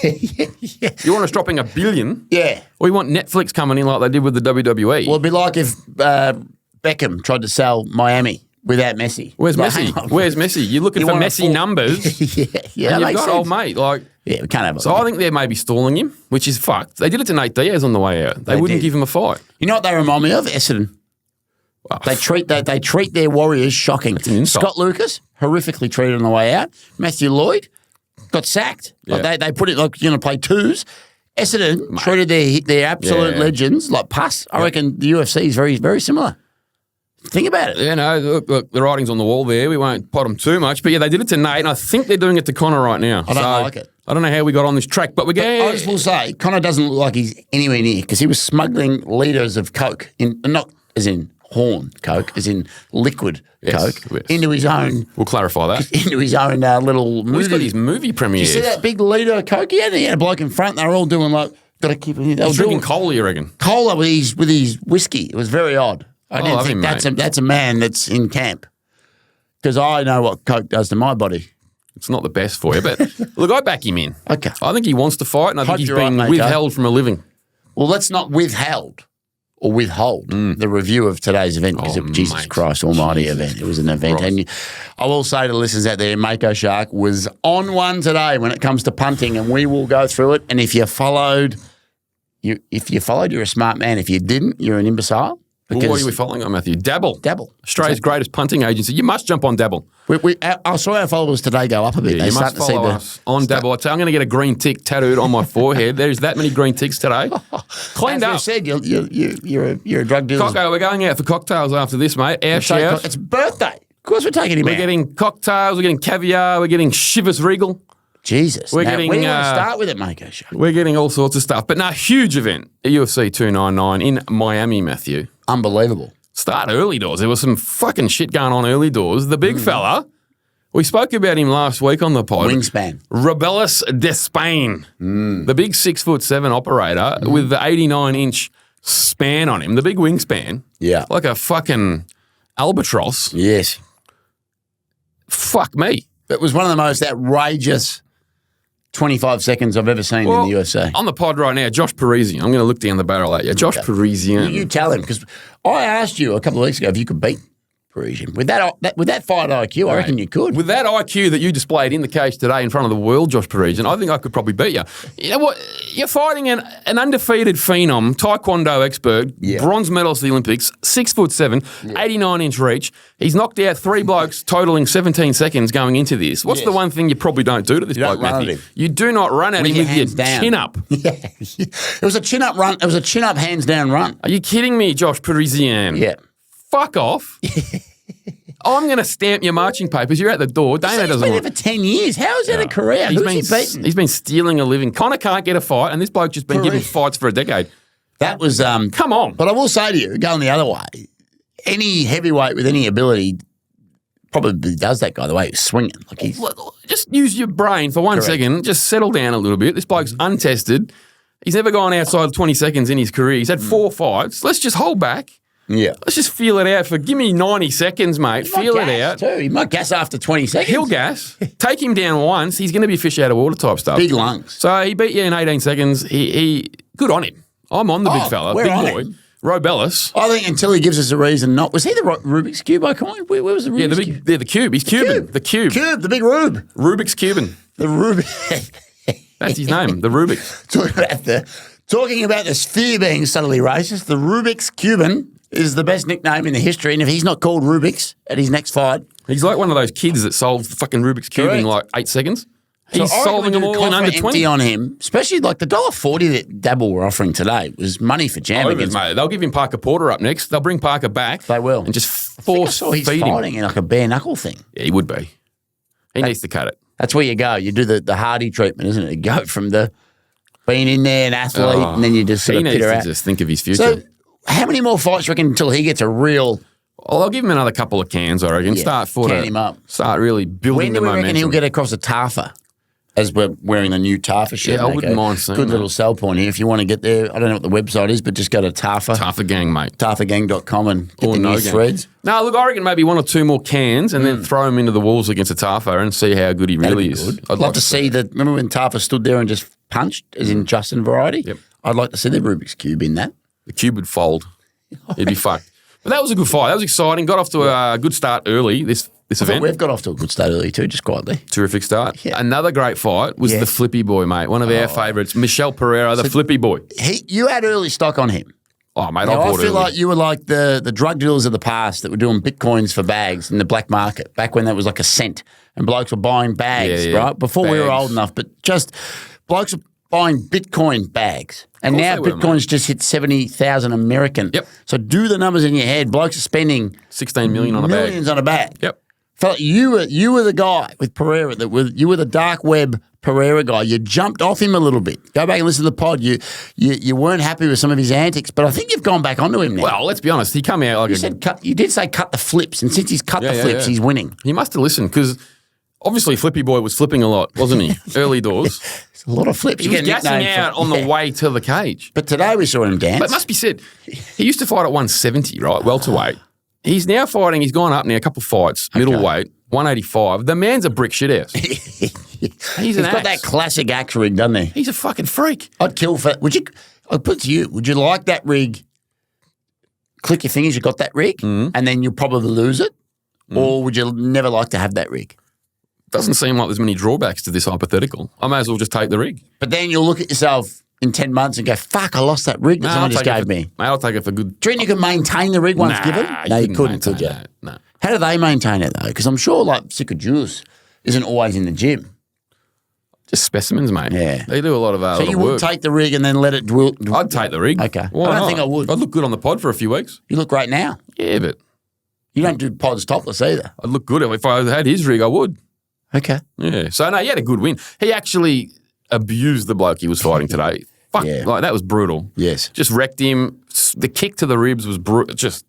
You want us dropping $1 billion? Yeah. Or you want Netflix coming in like they did with the WWE? Well, it'd be like if Beckham tried to sell Miami without Messi. Where's Like, Messi? hang on. Where's Messi? You're looking You for want a Messi full- numbers. yeah, And that you've makes got sense. old mate. Like, Yeah, we can't have it. so I think they may be stalling him, which is fucked. They did it to Nate Diaz on the way out. They wouldn't did. give him a fight. You know what they remind me of? Essendon. Well, They treat their warriors shocking. an insult. Scott Lucas, horrifically treated on the way out. Matthew Lloyd got sacked. Yeah. Like they put it like you're going to play twos. Essendon treated their absolute Yeah. legends like pus. I reckon the UFC is very, very similar. Think about it. Yeah, no, look, the writing's on the wall there. We won't pot them too much. But yeah, they did it to Nate, and I think they're doing it to Conor right now. I don't like it. I don't know how we got on this track, but we're I getting... just will say, Conor doesn't look like he's anywhere near because he was smuggling litres of coke, not as in horn coke, as in liquid Yes, coke, yes. into his own We'll clarify that. little Well, he's got movie. his movie You premiere. see that big litre of coke? He had a bloke in front. They were all doing like, got to keep it. They were He's drinking doing cola, you reckon? cola with his whiskey. It was very odd. I didn't love think him, that's a man that's in camp because I know what coke does to my body. It's not the best for you, but look, I back him in. Okay. I think he wants to fight, and I Hope think he's you're right, being mate, withheld from a living. Well, let's not withhold the review of today's event because Oh, Jesus mate. Christ Almighty event. It was an event. Christ. And I will say to listeners out there, Mako Shark was on one today when it comes to punting, and we will go through it. And if you followed, you're a smart man. If you didn't, you're an imbecile. Well, what are we following on, Matthew? Dabble. Dabble. Australia's greatest punting agency. You must jump on Dabble. I saw our followers today go up a bit. Yeah, you must follow us on Dabble. I tell you, I'm going to get a green tick tattooed on my forehead. There's that many green ticks today. Cleaned As up. you said, you're a drug dealer. Cocko, we're going out for cocktails after this, mate. Our chef. It's birthday. Of course, we're taking him We're out. getting cocktails. We're getting caviar. We're getting Chivas Regal. Jesus. We're Now, getting, where do you want to start with it, Mako Shark? We're getting all sorts of stuff. But no, huge event at UFC 299 in Miami, Matthew. Unbelievable. Start early doors. There was some fucking shit going on early doors. The big fella We spoke about him last week on the pod. Wingspan. Rebellis de Spain, the big 6'7" operator with the 89-inch span on him, the big wingspan. Yeah. Like a fucking albatross. Yes. Fuck me. It was one of the most outrageous 25 seconds I've ever seen in the UFC. On the pod right now, Josh Parisian. I'm going to look down the barrel at you. Josh Parisian. You tell him, because I asked you a couple of weeks ago if you could beat Parisian. With that fight IQ, I reckon you could. With that IQ that you displayed in the cage today in front of the world, Josh Parisian, I think I could probably beat you. You know what? You're fighting an undefeated phenom, taekwondo expert, bronze medalist at the Olympics, 6'7", 89-inch reach. He's knocked out 3 blokes totaling 17 seconds going into this. What's the one thing you probably don't do to this bloke, Matthew? You do not run at him with your chin up. Yeah. It was a chin up run. It was a chin up, hands down run. Are you kidding me, Josh Parisian? Yeah. Fuck off. I'm going to stamp your marching papers. You're at the door. Dana doesn't been there for 10 years. How is that a career? Who's he beaten? He's been stealing a living. Connor can't get a fight, and this bloke just been giving fights for a decade. That was... Come on. But I will say to you, going the other way, any heavyweight with any ability probably does that guy the way he's swinging. Like just use your brain for 1 second. Just settle down a little bit. This bloke's untested. He's never gone outside of 20 seconds in his career. He's had 4 fights. Let's just hold back. Yeah. Let's just feel it out give me 90 seconds, mate. Feel it out. Too. He might gas after 20 seconds. He'll gas. Take him down once. He's going to be fish out of water type stuff. Big lungs. So he beat you in 18 seconds. He good on him. I'm on the big fella. Big boy. Robellis. I think until he gives us a reason not. Was he the Rubik's Cube icon? Where was the Rubik's Cube? Yeah, the cube. He's Cuban. The cube. Cube, the big Rube. Rubik's Cuban. The Rubik. That's his name, the Rubik. Talking about the sphere being subtly racist, the Rubik's Cuban is the best nickname in the history, and if he's not called Rubik's at his next fight... He's like one of those kids that solves the fucking Rubik's Cube in like 8 seconds. He's so solving them all in under 20. On him, especially like the $1.40 that Dabble were offering today was money for jam against... Mate. They'll give him Parker Porter up next. They'll bring Parker back. They will. And just force feed him. He's fighting in like a bare knuckle thing. Yeah, he would be. He needs to cut it. That's where you go. You do the Hardy treatment, isn't it? You go from the being in there, an athlete, and then you just sort of peter out. He needs to just think of his future. So, how many more fights do you reckon until he gets a real... Well, I'll give him another couple of cans, I reckon. Can him up. Start really building the momentum. When do we reckon he'll get across a Tafa? As we're wearing the new Tafa shirt. Yeah, I wouldn't mind seeing Good little sell point here. If you want to get there, I don't know what the website is, but just go to Tafa. Tafa Gang, mate. TafaGang.com and get the new threads. No, look, I reckon maybe 1 or 2 more cans and then throw him into the walls against a Tafa and see how good he really is. I'd like to see that. Remember when Tafa stood there and just punched, as in Justin Variety? Yep. I'd like to see the Rubik's Cube in that. The cube would fold. He'd be fucked. But that was a good fight. That was exciting. Got off to a good start early, this event. We've got off to a good start early too, just quietly. Terrific start. Yeah. Another great fight was the Flippy Boy, mate. One of our favourites, Michel Pereira, the Flippy Boy. You had early stock on him. Oh, mate, I feel like you were like the drug dealers of the past that were doing Bitcoins for bags in the black market, back when that was like a cent, and blokes were buying bags, right? Before we were old enough, but just blokes were buying Bitcoin bags. And now Bitcoin's just hit 70,000 American. Yep. So do the numbers in your head. Blokes are spending 16 million on a bag. Millions on a bag. Yep. Felt like you were the guy with Pereira you were the dark web Pereira guy. You jumped off him a little bit. Go back and listen to the pod. You weren't happy with some of his antics, but I think you've gone back onto him now. Well, let's be honest. He come out like you did say cut the flips, and since he's cut the flips, he's winning. He must have listened because obviously Flippy Boy was flipping a lot, wasn't he? Early doors. It's a lot of flips. He was gassing out on the way to the cage. But today we saw him dance. But it must be said, he used to fight at 170, right? Welterweight. He's now fighting, he's gone up now a couple of fights, middleweight, 185. The man's a brick shithouse. He's got that classic axe rig, doesn't he? He's a fucking freak. I'd kill for... I'd put it to you, would you like that rig, click your fingers, you got that rig, and then you'll probably lose it? Or would you never like to have that rig? Doesn't seem like there's many drawbacks to this hypothetical. I may as well just take the rig. But then you'll look at yourself in 10 months and go, fuck, I lost that rig that someone just gave me. Mate, I'll take it for good. Do you reckon you can maintain the rig once given? No, you couldn't, could you? No. How do they maintain it, though? Because I'm sure, like, Sicker Juice isn't always in the gym. Just specimens, mate. Yeah. They do a lot of So you would take the rig and then let it dwell? I'd take the rig. Okay. Why I don't not? think I would. I'd look good on the pod for a few weeks. You look great now. Yeah, but you don't do pods topless either. I'd look good. If I had his rig, I would. Okay. Yeah. So, no, he had a good win. He actually abused the bloke he was fighting today. Fuck, like that was brutal. Yes. Just wrecked him. The kick to the ribs was brutal. Just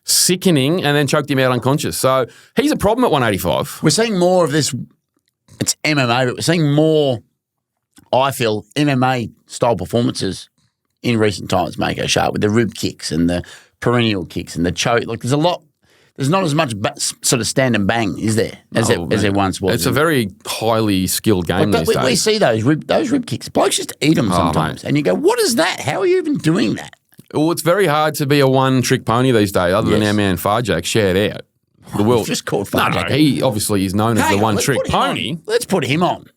sickening, and then choked him out unconscious. So he's a problem at 185. We're seeing more of this. It's MMA, but we're seeing more, I feel, MMA-style performances in recent times, Mako Sharp, with the rib kicks and the perennial kicks and the choke. Like, there's not as much sort of stand and bang, is there, as there once was. It's a very highly skilled game these days. We see those rib kicks. Blokes just eat them sometimes. And you go, what is that? How are you even doing that? Well, it's very hard to be a one-trick pony these days, other than our man Farjak shared out. The world just called Farjak. No, he obviously is known as the one-trick pony. Let's put him on.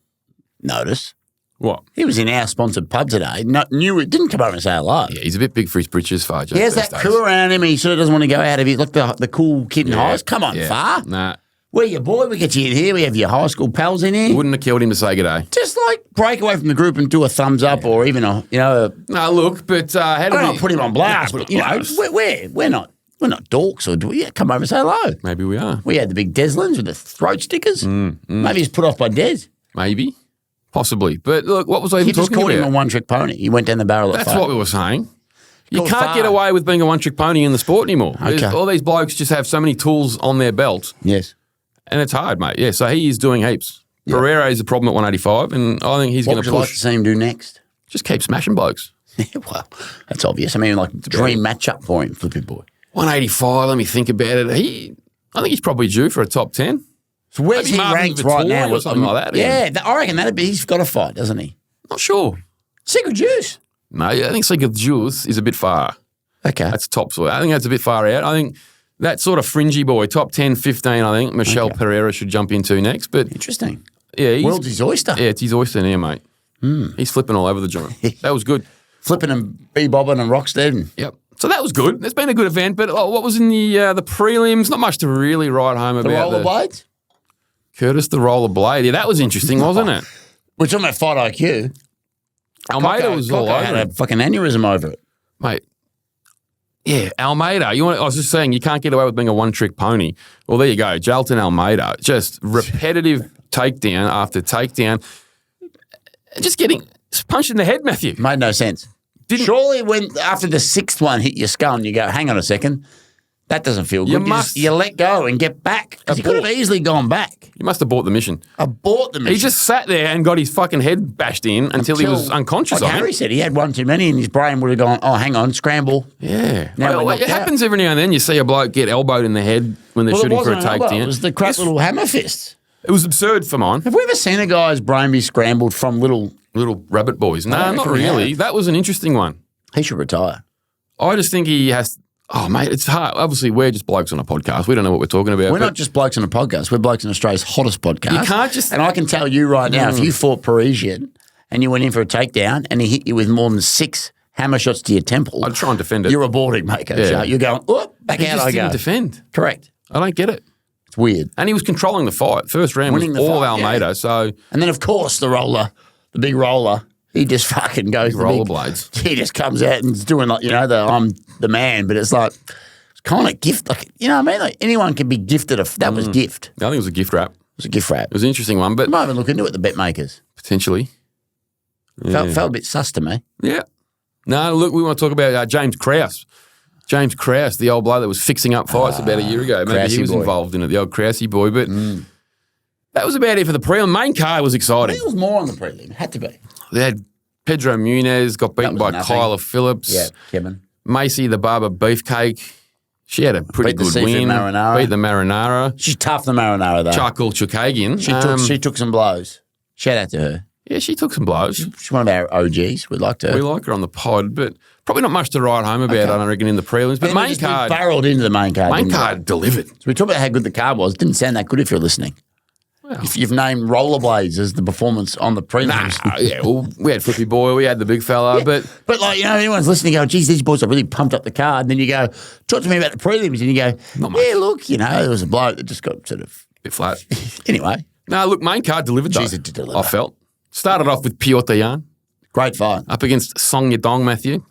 Notice. What? He was in our sponsored pub today. Didn't come over and say hello. Yeah, he's a bit big for his britches, Farjak. He has that crew around him. He sort of doesn't want to go out of it. Like the cool kid in highs. Come on, Far. Nah. We're your boy. We get you in here. We have your high school pals in here. Wouldn't have killed him to say good day. Just like break away from the group and do a thumbs up or even a. No, look, but how do we not put him on blast? But we're not dorks, or do we? Yeah, come over and say hello. Maybe we are. We had the big Deslins with the throat stickers. Maybe he's put off by Des. Maybe. Possibly. But look, what was I even talking about? You just called him a one-trick pony. He went down the barrel at That's Far. what we were saying. You can't get away with being a one-trick pony in the sport anymore. Okay. All these blokes just have so many tools on their belt. Yes. And it's hard, mate. Yeah, so he is doing heaps. Yep. Pereira is a problem at 185, and I think he's going to push. What would you like to see him do next? Just keep smashing blokes. Well, that's obvious. I mean, like, dream matchup for him, Flippy Boy. 185, let me think about it. I think he's probably due for a top 10. So where's he ranked right now? Or something like that. Yeah, I reckon he's got a fight, doesn't he? Not sure. Secret Juice. No, I think Secret Juice is a bit far. Okay. That's top sort. I think that's a bit far out. I think that sort of fringy boy, top 10, 15, I think Michelle Pereira should jump into next. But interesting. Yeah, world's his oyster. Yeah, it's his oyster now, mate. He's flipping all over the joint. That was good. Flipping and bebobbing and rocksteading. Yep. So that was good. It's been a good event. But what was in the prelims? Not much to really write home about. The rollerblades? Curtis the rollerblade. Yeah, that was interesting, wasn't it? We're talking about fight IQ. Almeida was all over had a fucking aneurysm over it. Mate. Yeah, Almeida. I was just saying, you can't get away with being a one-trick pony. Well, there you go. Jalton Almeida. Just repetitive takedown after takedown. Just getting punched in the head, Matthew. Made no sense. Surely when after the sixth one hit your skull and you go, hang on a second, that doesn't feel good. You let go and get back. Because he could have easily gone back. You must have bought the mission. Abort the mission. He just sat there and got his fucking head bashed in until he was unconscious. Like Harry said, he had one too many and his brain would have gone, oh, hang on, scramble. Yeah. Well, it happens every now and then. You see a bloke get elbowed in the head when they're shooting for a takedown. It was the crap little hammer fists. It was absurd for mine. Have we ever seen a guy's brain be scrambled from little rabbit boys? No, not really. That was an interesting one. He should retire. I just think he has. Oh, mate, it's hard. Obviously, we're just blokes on a podcast. We don't know what we're talking about. We're not just blokes on a podcast. We're blokes on Australia's hottest podcast. You can't just. And I can tell you right now, if you fought Parisian and you went in for a takedown and he hit you with more than 6 hammer shots to your temple, I'd try and defend it. You're aborting, mate. Yeah. You're going, oh, back out I go. He didn't defend. Correct. I don't get it. It's weird. And he was controlling the fight. First round was all Almeida. So, and then, of course, the big roller, he just fucking goes. Rollerblades. He just comes out and is doing like, I'm the man. But it's like, it's kind of gift. Like, you know what I mean? Like anyone can be gifted. That was gift. I think it was a gift wrap. It was a gift wrap. It was an interesting one. But I might even look into it, the bet makers. Potentially. Yeah. Felt a bit sus to me. Yeah. No, look, we want to talk about James Krause. James Krause, the old bloke that was fixing up fights about a year ago. Maybe he was involved in it, the old Krause boy. But that was about it for the prelim. Main card was exciting. I think it was more on the prelim. Had to be. They had Pedro Munez, got beaten by Kyla Phillips. Yeah, Kevin. Macy, the Barber Beefcake. She had a pretty good win. Beat the Marinara. She's tough, the Marinara, though. Charcoal Chukagian. She took some blows. Shout out to her. Yeah, she took some blows. She's one of our OGs. We like her on the pod, but probably not much to write home about, I don't reckon, in the prelims. But main card. Barreled into the main card. Main card delivered. So we talked about how good the card was. It didn't sound that good if you're listening. Well, if you've named rollerblades as the performance on the prelims. Yeah, well, we had Flippy Boy, we had the big fella, but like, anyone's listening going, geez, these boys have really pumped up the card. And then you go, talk to me about the prelims. And you go, yeah, look, there was a bloke that just got sort of a bit flat. Anyway. No, look, main card delivered, though. Jeez, it did deliver. I felt. Started off with Piotr Jan. Great fight. Up against Song Yadong, Matthew.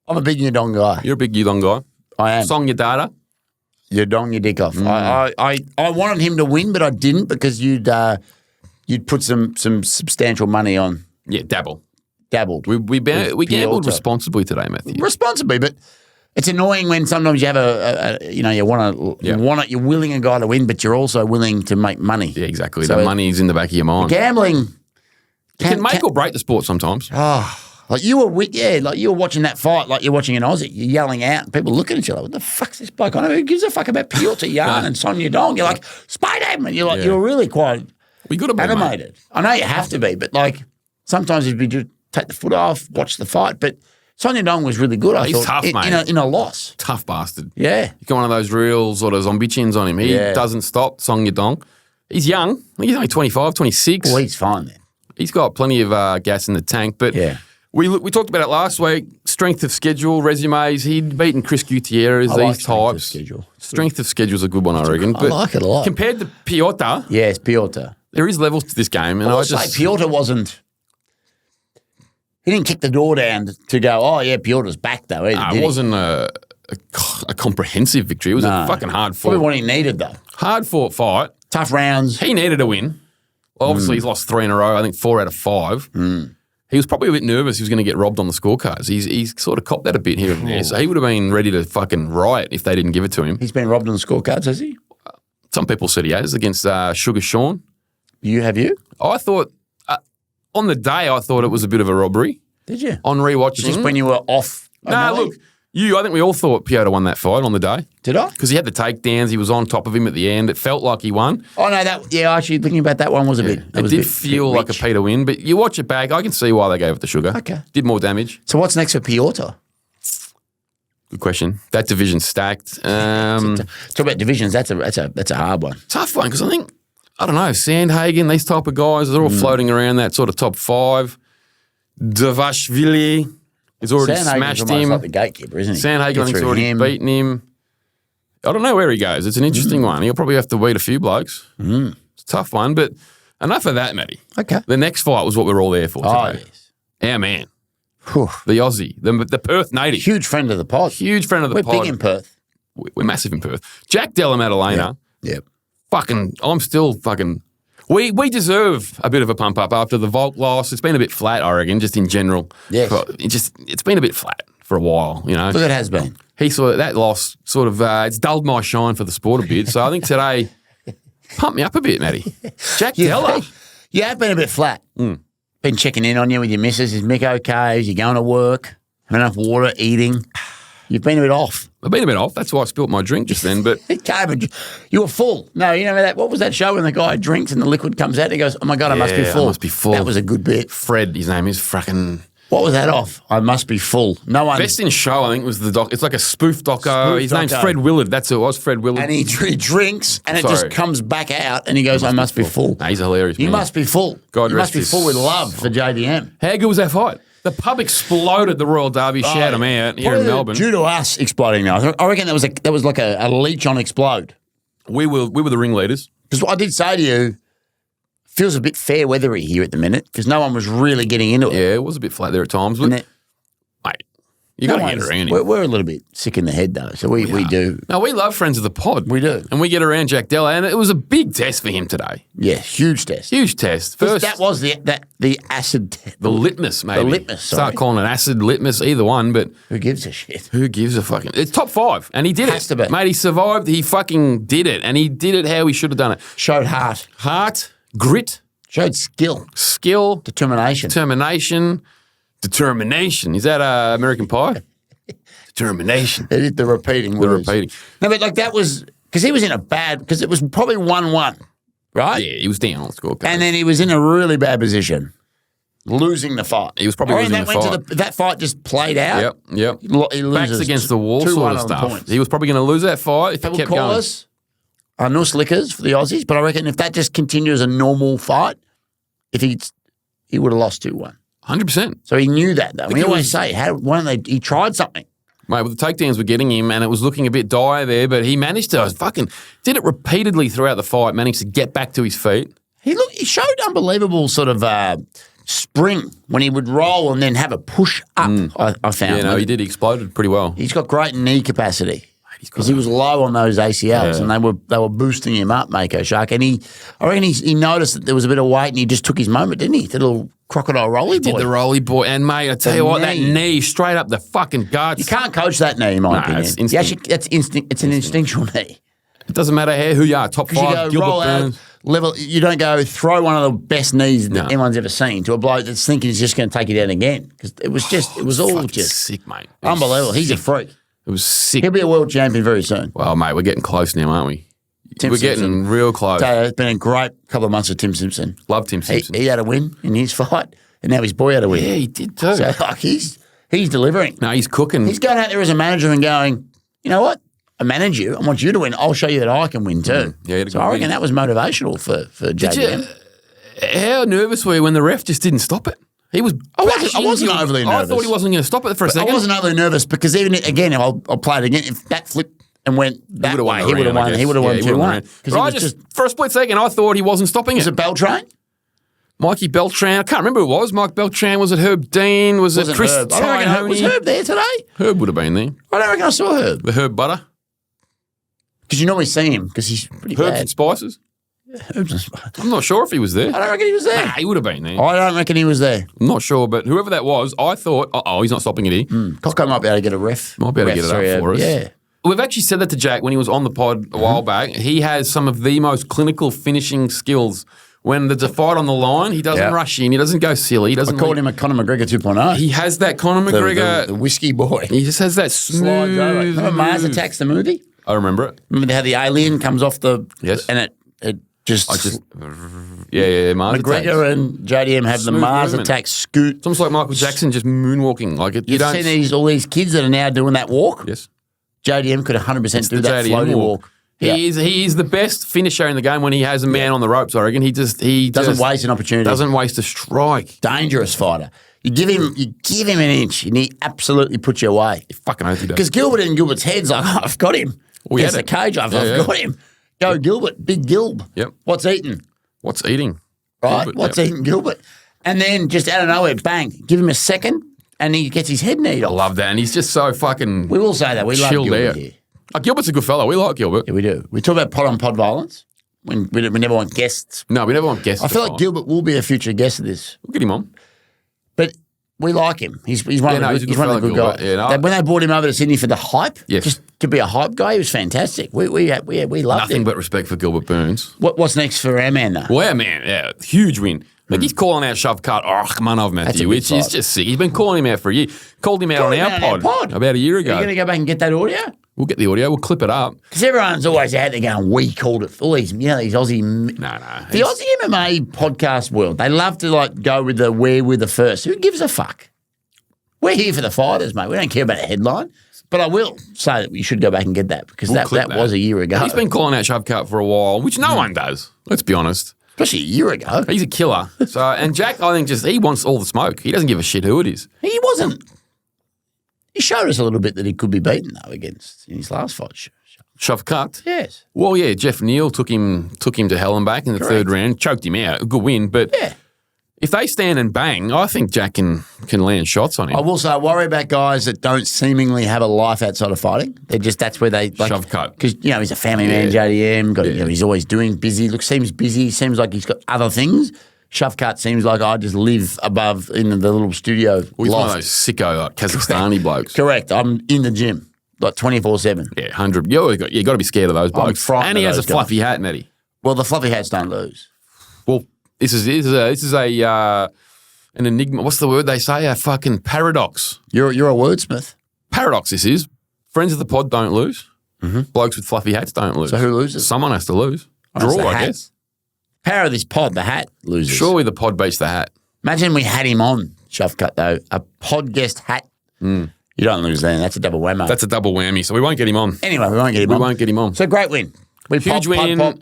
I'm a big Yadong guy. You're a big Yadong guy. I am. Song Yadada. Yadong your dick off. I wanted him to win, but I didn't because you'd put some substantial money on. Yeah, dabbled. Dabbled. We gambled responsibly today, Matthew. Responsibly, but It's annoying when sometimes you have you're willing a guy to win, but you're also willing to make money. Yeah, exactly. So the money's in the back of your mind. Gambling can make or break the sport sometimes. Like you were watching that fight, like you're watching an Aussie. You're yelling out, and people looking at you like, "What the fuck's this bloke on? Who gives a fuck about Piotr Jan and Sonia Dong?" You're like, "Spade him," and you're really quite animated. I know you have to be, but like sometimes it'd be just take the foot off, watch the fight, but. Sonia Dong was really good, I thought. He's tough, mate. In a loss. Tough bastard. Yeah. He's got one of those real sort of zombie chins on him. He doesn't stop, Sonia Dong. He's young. I think he's only 25, 26. Well, he's fine then. He's got plenty of gas in the tank. But we talked about it last week. Strength of schedule, resumes. He'd beaten Chris Gutierrez, these types. Strength of schedule is a good one, I reckon. I like it a lot. Compared to Piotr. Yes, Piotr. There is levels to this game. And I say Piotr wasn't... He didn't kick the door down to go, oh, yeah, Piotr's back, though, either, it wasn't a comprehensive victory. It was a fucking hard fought. Probably what he needed, though. Hard fought fight. Tough rounds. He needed a win. Obviously, he's lost 3 in a row. I think 4 out of 5. He was probably a bit nervous he was going to get robbed on the scorecards. He's sort of copped that a bit here and there. So he would have been ready to fucking riot if they didn't give it to him. He's been robbed on the scorecards, has he? Some people said he has against Sugar Sean. Have you? I thought, on the day, I thought it was a bit of a robbery. Did you? On rewatching. Just when you were off? No, look, I think we all thought Piotr won that fight on the day. Did I? Because he had the takedowns. He was on top of him at the end. It felt like he won. Oh, no, actually thinking about that one was a bit. It did feel like a Peter win, but you watch it back, I can see why they gave it to Sugar. Okay. Did more damage. So what's next for Piotr? Good question. That division's stacked. Talk about divisions. That's a hard one. Tough one because I think, I don't know, Sandhagen, these type of guys, they're all floating around that sort of top 5. Davashvili has already smashed him. Like the gatekeeper, isn't he? Sandhagen, I think, has already beaten him. I don't know where he goes. It's an interesting one. He'll probably have to beat a few blokes. It's a tough one, but enough of that, Matty. Okay. The next fight was what we're all there for today. Oh, yes. Our man. The Aussie. The Perth native. Huge friend of the pod. Huge friend of the pod. We're big in Perth. We're massive in Perth. Jack Della Maddalena. Yep. I'm still fucking... We deserve a bit of a pump up after the Volk loss. It's been a bit flat, I reckon, just in general. Yes. It's been a bit flat for a while, you know. Look, it has been. He saw that loss sort of it's dulled my shine for the sport a bit. So I think today pumped me up a bit, Matty. Jack Della. You have been a bit flat. Been checking in on you with your missus. Is Mick okay? Is you going to work? Have enough water? Eating? You've been a bit off. I've been a bit off. That's why I spilt my drink just then. But you were full. No, you know that. What was that show when the guy drinks and the liquid comes out? And he goes, "Oh my god, I must be full." I must be full. That was a good bit. Fred, his name is fracking. What was that off? I must be full. No one. Best in Show, I think, was the doc. It's like a spoof doco. His name's Fred Willard. That's who it was, Fred Willard. And he drinks, and it just comes back out, and he goes, "I must be full." Nah, he's hilarious. You must be full. God you must be full with love for JDM. How good was that fight? The pub exploded the Royal Derby. Shout him out here in Melbourne. Due to us exploding now. I reckon that was like a leech on explode. We were the ringleaders. Because I did say to you, feels a bit fair weathery here at the minute because no one was really getting into it. Yeah, it was a bit flat there at times. But, mate, you got to get around him. We're a little bit sick in the head though, so we do. No, we love friends of the pod. We do. And we get around Jack Della, and it was a big test for him today. Yeah, huge test. Huge test. First, that was the acid test. The litmus, maybe. The litmus, sorry. Start calling it acid, litmus, either one, but... Who gives a shit? Who gives a fucking... It's top 5, and he did it. Has to be. Mate, he survived, he fucking did it, and he did it how he should have done it. Showed heart. Heart, grit. Showed skill. Skill. Determination. Determination. Is that American Pie? Determination. It is the repeating words. No, but like that was... Because he was in a bad... Because it was probably 1-1, right? Yeah, he was down on the scorecard. And then he was in a really bad position. Losing the fight. He was probably losing the fight. That fight just played out. Yep. He loses backs against the wall sort of stuff. Points. He was probably going to lose that fight if he kept going. Us nuss lickers for the Aussies, but I reckon if that just continues a normal fight, if he would have lost 2-1. 100%. So he knew that, though. We always say, he tried something. Mate, well, the takedowns were getting him, and it was looking a bit dire there, but he managed to did it repeatedly throughout the fight, managed to get back to his feet. He showed unbelievable sort of spring when he would roll and then have a push up, I found. Yeah, no, he did. He exploded pretty well. He's got great knee capacity. because he was low on those ACLs and they were boosting him up, Mako Shark. And I reckon he noticed that there was a bit of weight and he just took his moment, didn't he? The little crocodile rolly boy. Did the rolly boy. And, mate, I tell you what, that knee straight up the fucking guts. You can't coach that knee, in my opinion. It's instinct. That's instinct. It's an instinctual knee. It doesn't matter who you are, top 5, Gilbert Burns. Level, you don't go throw one of the best knees that anyone's ever seen to a bloke that's thinking he's just going to take you down again. Because it was all just sick, mate. Unbelievable. He's a freak. It was sick. He'll be a world champion very soon. Well, mate, we're getting close now, aren't we? We're getting real close. It's been a great couple of months with Tim Simpson. Love Tim Simpson. He had a win in his fight, and now his boy had a win. Yeah, he did too. So he's delivering. No, he's cooking. He's going out there as a manager and going, you know what? I manage you. I want you to win. I'll show you that I can win too. Yeah, so I reckon that was motivational for JDM. How nervous were you when the ref just didn't stop it? He was. I wasn't overly nervous. I thought he wasn't going to stop it for a second. I wasn't overly nervous because even again, I'll play it again. If that flipped and went that way, he would have won. He would have won 2-1. Right, just for a split second, I thought he wasn't stopping it. Was it Beltran? Mikey Beltran. I can't remember who it was. Mike Beltran. Was it Herb Dean? Was it Chris Tynone? Was Herb there today? Herb would have been there. I don't reckon I saw Herb. The Herb Butter. Because you normally see him because he's pretty Herbs bad. and Spices? Yeah, Herbs and Spices. I'm not sure if he was there. I don't reckon he was there. Nah, he would have been there. I don't reckon he was there. I'm not sure, but whoever that was, I thought, he's not stopping it here. Cocko might be able to get a ref. Might be able to get it up for us. Yeah. We've actually said that to Jack when he was on the pod a while back. He has some of the most clinical finishing skills. When there's a fight on the line, he doesn't rush in. He doesn't go silly. He doesn't. I called him a Conor McGregor 2.0. He has that Conor McGregor. The whiskey boy. He just has that smooth. Slides over. Remember Mars Attacks, the movie? I remember it. Remember how the alien comes off the... Yes. And it just... Mars McGregor Attacks. and JDM have Smooth the Mars movement. Attack scoot. It's almost like Michael Jackson just moonwalking. Like You've seen all these kids that are now doing that walk? Yes. JDM could 100% do that JDM floaty walk. He is the best finisher in the game when he has a man on the ropes, I reckon. He doesn't waste an opportunity. Doesn't waste a strike. Dangerous fighter. You give him an inch and he absolutely puts you away. Fucking oath he does. Because Gilbert in Gilbert's head's like, I've got him. Yes, the cage, I've got him. Go Gilbert, big Gilb. Yep. What's eating? What's eating? Right? Gilbert, What's eating Gilbert? And then just out of nowhere, bang, give him a second and he gets his head kneed off. I love that. And he's just so fucking We will say that. We love Gilbert here. Gilbert's a good fellow. We like Gilbert. Yeah, we do. We talk about pod-on-pod violence. We never want guests. No, we never want guests. I feel like Gilbert will be a future guest of this. We'll get him on. But we like him. He's one of the good guys. Yeah, when they brought him over to Sydney for the hype, yes. just to be a hype guy, he was fantastic. We loved him. Nothing but respect for Gilbert Burns. What's next for our man, though? Well, our man, yeah, huge win. Like he's calling out Shovkat Manov, Matthew, which is just sick. He's been calling him out for a year. Called him out on our pod about a year ago. Are you going to go back and get that audio? We'll get the audio. We'll clip it up. Because everyone's always out there going, we called it. All these, these Aussie... No. The Aussie MMA podcast world, they love to go with the where we're the first. Who gives a fuck? We're here for the fighters, mate. We don't care about a headline. But I will say that we should go back and get that because that was a year ago. He's been calling out Shovkat for a while, which no one does. Let's be honest. Especially a year ago. He's a killer. So, and Jack, I think he wants all the smoke. He doesn't give a shit who it is. He wasn't. He showed us a little bit that he could be beaten though in his last fight. Shovkat? Yes. Well, yeah, Jeff Neal took him to hell and back in the third round, choked him out. A good win, but if they stand and bang, I think Jack can land shots on him. I will say I worry about guys that don't seemingly have a life outside of fighting. That's where they Shovkat. Because he's a family man, JDM. He's always doing busy. Seems busy. Seems like he's got other things. Shovkat seems like I just live above in the little studio. He's one of those sicko Kazakhstani blokes. Correct. I'm in the gym 24/7. Yeah, 100. You got to be scared of those blokes. And he has a fluffy hat, Matty. Well, the fluffy hats don't lose. Well, this is an enigma. What's the word they say? A fucking paradox. You're a wordsmith. Paradox. This is friends of the pod don't lose. Mm-hmm. Blokes with fluffy hats don't lose. So who loses? Someone has to lose. Draw, I guess. Power of this pod, the hat loses. Surely the pod beats the hat. Imagine we had him on, Shovkat, though. A pod guest hat. You don't lose then. That's a double whammy. That's a double whammy. So we won't get him on. Anyway, we won't get him on. We won't get him on. So great win. Huge win.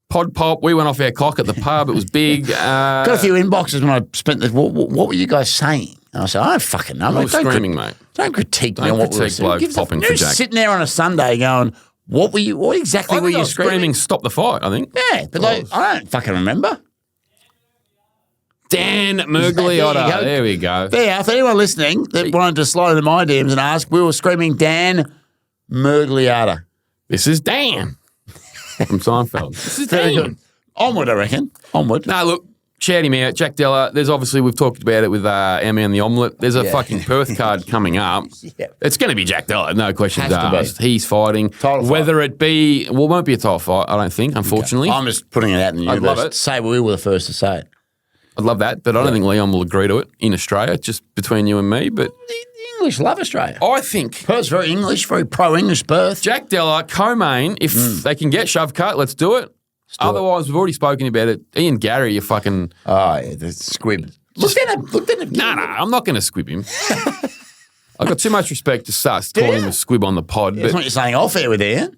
Pod pop. We went off our cock at the pub. It was big. Got a few inboxes when I spent this. What were you guys saying? And I said, I don't fucking know. I was screaming, mate. Don't critique me on what we were saying. Blokes popping for Jack. Sitting there on a Sunday going, what exactly were you screaming? Stop the fight, I think. Yeah, but I don't fucking remember. Dan Mergliotta. There we go. There, for anyone listening that wanted to slide into my DMs and ask, we were screaming Dan Mergliata. This is Dan from Seinfeld. This is Very Dan. good. Onward, I reckon. Onward. No, look, shout him out. Jack Della, there's obviously, we've talked about it with our man the Omelette. There's a fucking Perth card coming up. Yeah. It's going to be Jack Della, no questions Has to be. asked. He's fighting. Title fight. Whether it be, well, it won't be a title fight, I don't think, unfortunately. I'm just putting it out in the I'd universe. love it. Say we were the first to say it. I'd love that, but I don't think Leon will agree to it in Australia, just between you and me. But The English love Australia. I think Perth's very English, very pro-English Perth. Jack Della, co-main, if they can get shove cut, let's do it. Otherwise, we've already spoken about it. Ian Gary, you fucking... Oh, yeah, the squib. Look at him. No, I'm not going to squib him. I've got too much respect to Sus calling him a squib on the pod. That's But what you're saying off air with Ian.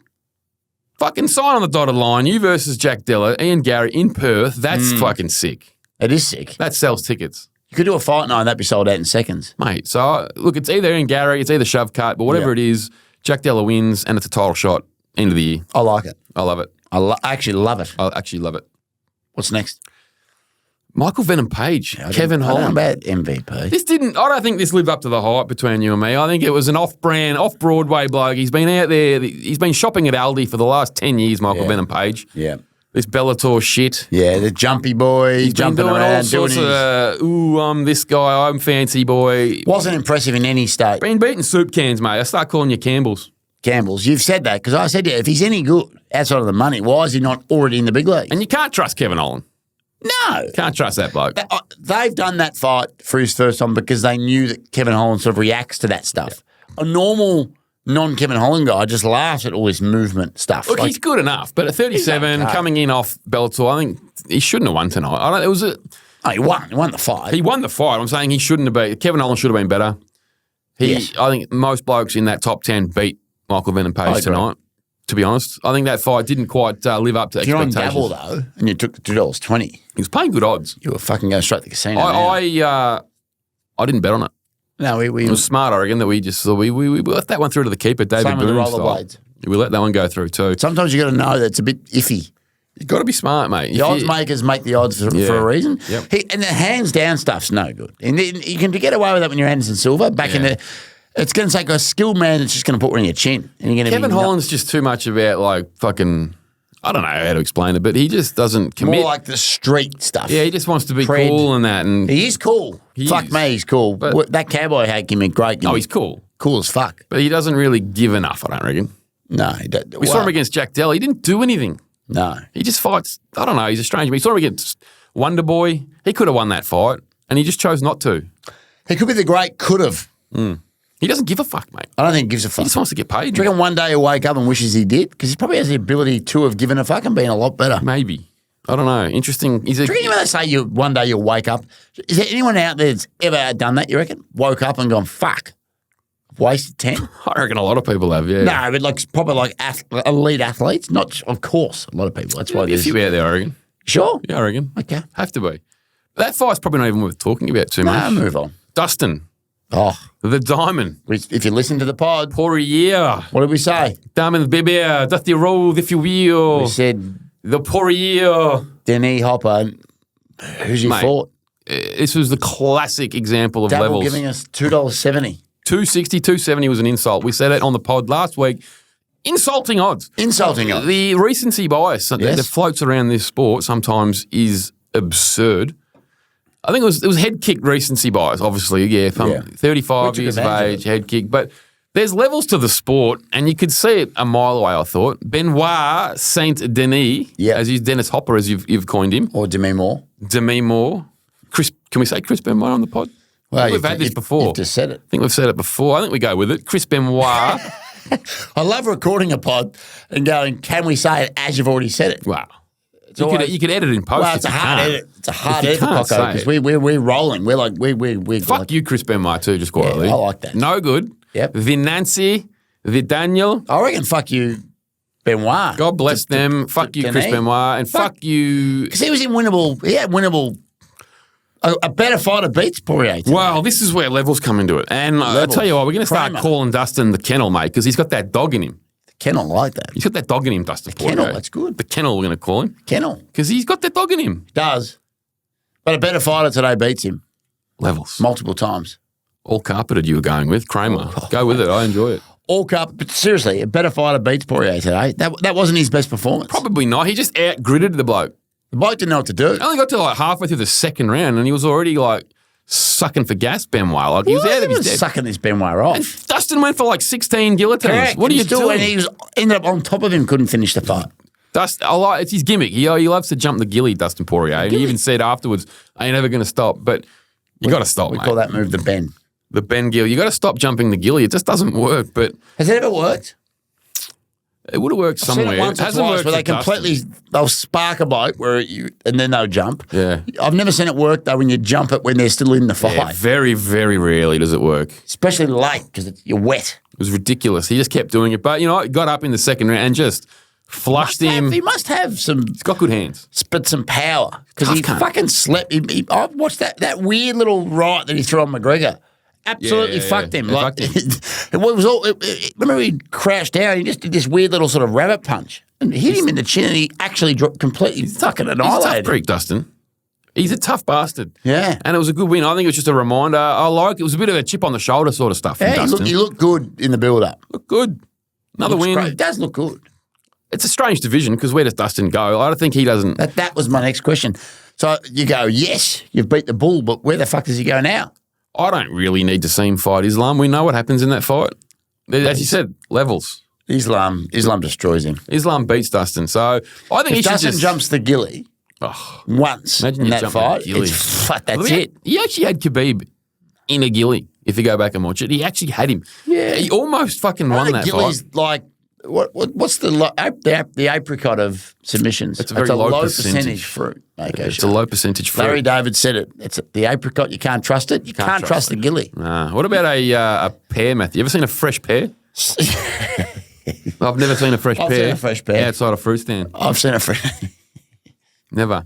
fucking sign on the dotted line. You versus Jack Della, Ian Gary in Perth. That's fucking sick. It is sick. That sells tickets. You could do a fight night and that'd be sold out in seconds. Mate, so look, it's either Ian Gary, it's either shove cut, but whatever it is, Jack Della wins and it's a title shot end of the year. I like it. I love it. I actually love it. I actually love it. What's next? Michael Venom Page, Kevin I don't Holland. know about MVP. I don't think this lived up to the hype between you and me. I think it was an off-brand, off-Broadway bloke. He's been out there, he's been shopping at Aldi for the last 10 years, Michael Venom Page. Yeah. This Bellator shit. Yeah, the jumpy boy, He's jumping been doing around, all sorts doing his... I'm this guy, I'm fancy boy. Wasn't impressive in any state. Been beating soup cans, mate. I start calling you Campbell's. Campbell's, you've said that because I said, if he's any good outside of the money, why is he not already in the big league? And you can't trust Kevin Holland. No. Can't trust that bloke. They've done that fight for his first time because they knew that Kevin Holland sort of reacts to that stuff. A normal non-Kevin Holland guy just laughs at all this movement stuff. Look, he's good enough, but at 37, okay. coming in off Bellator, I think he shouldn't have won tonight. He won the fight. He won the fight. I'm saying he shouldn't have been. Kevin Holland should have been better. Yes. I think most blokes in that top 10 beat Michael Venom Page tonight, to be honest. I think that fight didn't quite live up to If you're on expectations. Dabble, though, and you took the $2.20, He was paying good odds. you were fucking going straight to the casino. I didn't bet on it. No, It was smart, I reckon, that we just we let that one through to the keeper, David Same with the Boone style. rollerblades. We let that one go through too. Sometimes you got to know that it's a bit iffy. You've got to be smart, mate. The odds makers make the odds for a reason. Yep. And the hands down stuff's no good. And you can get away with that when you're Anderson Silva. Back in the, it's going to take a skilled man that's just going to put one in your chin. And you're going to Kevin Holland's just too much about like fucking. I don't know how to explain it, but he just doesn't commit. more like the street stuff. Yeah, he just wants to be Cred. cool and that. And He is cool. Fuck is. me, he's cool. But- That cowboy hat gave me a great. he's cool, cool as fuck. but he doesn't really give enough. I don't reckon. No, he don't. We saw him against Jack Della. He didn't do anything. No, He just fights. I don't know. He's a strange. We saw him against Wonder Boy. He could have won that fight, and he just chose not to. he could be the great. Could have. He doesn't give a fuck, mate. I don't think he gives a He fuck. just wants to get paid. Do you reckon one day he'll wake up and wishes he did? Because he probably has the ability to have given a fuck and been a lot better. Maybe. I don't know. Interesting. Do you reckon when they say one day you'll wake up, is there anyone out there that's ever done that, you reckon? Woke up and gone, fuck, I've wasted 10? I reckon a lot of people have, yeah. No, but like probably like elite athletes. Not, of course, a lot of people. That's why A there's... few out there, I reckon. Sure? Yeah, I reckon. Okay. Have to be. That fight's probably not even worth talking about too much. No, move on. Dustin, Oh, the Diamond. if you listen to the pod, Poirier. what did we say? Diamond baby, Dusty Road, if you will. We said The Poirier. Denny Hopper. Who's he Mate, fought? This was the classic example of Double levels. giving us $2.70. 260, 270 was an insult. We said it on the pod last week. Insulting odds. Insulting odds. The recency bias that floats around this sport sometimes is absurd. I think it was head kick recency bias, obviously. Yeah, 35 took years of advantage of age, head kick. But there's levels to the sport, and you could see it a mile away, I thought. Benoit Saint Denis, as you Dennis Hopper, as you've coined him. Or Demi Moore. Demi Moore. Chris, can we say Chris Benoit on the pod? Well, We've had this before. You've just said it. I think we've said it before. I think we go with it. Chris Benoit. I love recording a pod and going, can we say it as you've already said it? Wow. always- You could edit in post. Well, it's a if you hard can't. edit. It's a hard If you edit for can't Poco say because it. we're rolling. We're like we're Fuck like, you, Chris Benoit, too, just quietly. I like that. No good. Yep. Vinancy, Vidaniel. I reckon fuck you, Benoit. God bless them. Fuck you, Chris Denis. Benoit. And fuck you. Because he was in winnable. He had winnable. A better fighter beats Poirier. Well, this is where levels come into it. And I'll Levels. tell you what, we're going to start Kramer. calling Dustin the kennel, mate, because he's got that dog in him. Kennel like that. He's got that dog in him, Dustin Poirier. Kennel, that's good. The kennel, we're going to call him. Kennel Because he's got that dog in him. does, but a better fighter today beats him Levels. multiple times. All carpeted you were going with. Kramer. Go with it. I enjoy it. all cup. But seriously, a better fighter beats Poirier today. That wasn't his best performance. Probably not. He just out-gritted the bloke. The bloke didn't know what to do. Only got to like halfway through the second round and he was already like sucking for gas, Benoit. Like he was out of his depth. Sucking this Benoit off. And Dustin went for like 16 guillotines. Correct. What are you still, doing? And he ended up on top of him, couldn't finish the fight. It's his gimmick. He loves to jump the gilly, Dustin Poirier. And he even said afterwards, I ain't ever going to stop. But you got to stop, We mate. call that move the Ben. The Ben Gill. You got to stop jumping the gilly. It just doesn't work. But Has it ever worked? it would have worked somewhere. Seen it once or hasn't twice worked where for they'll spark a bloke and then they'll jump. Yeah. I've never seen it work though when you jump it when they're still in the fight. Yeah, very, very rarely does it work. Especially late because you're wet. It was ridiculous. He just kept doing it. But, he got up in the second round and just flushed him. He must have some, He's got good hands. but some power because he Tough cunt. fucking slept. I watched that weird little right that he threw on McGregor. Absolutely Yeah, fucked him. it Like fucked him. it was all. Remember, he crashed down. He just did this weird little sort of rabbit punch and hit him in the chin, and he actually dropped completely fucking He's a tough annihilated. freak, Dustin. He's a tough bastard. Yeah. And it was a good win. I think it was just a reminder. It was a bit of a chip on the shoulder sort of stuff from Yeah, Dustin. he looked good in the build-up. Looked good. Another Looks win. great. It does look good. It's a strange division because where does Dustin go? I don't think he doesn't. That was my next question. So you go, yes, you've beat the bull, but where the fuck does he go now? I don't really need to see him fight Islam. We know what happens in that fight. As you said, levels. Islam destroys him. Islam beats Dustin. So I think he If should Dustin just jumps the gilly once Imagine in you that jumping fight, the gilly. that's it. He actually had Khabib in a gilly. If you go back and watch it, he actually had him. Yeah. He almost fucking won that Gilly's fight. like what's the apricot of submissions? It's a very low percentage percentage. fruit. Okay, It's a low percentage fruit. Larry David said it. It's the apricot. You can't trust it. You can't trust the gilly. What about a pear, Matthew? You ever seen a fresh pear? I've never seen a fresh pear. I've seen a fresh pear. Outside a fruit stand. I've seen it. Never.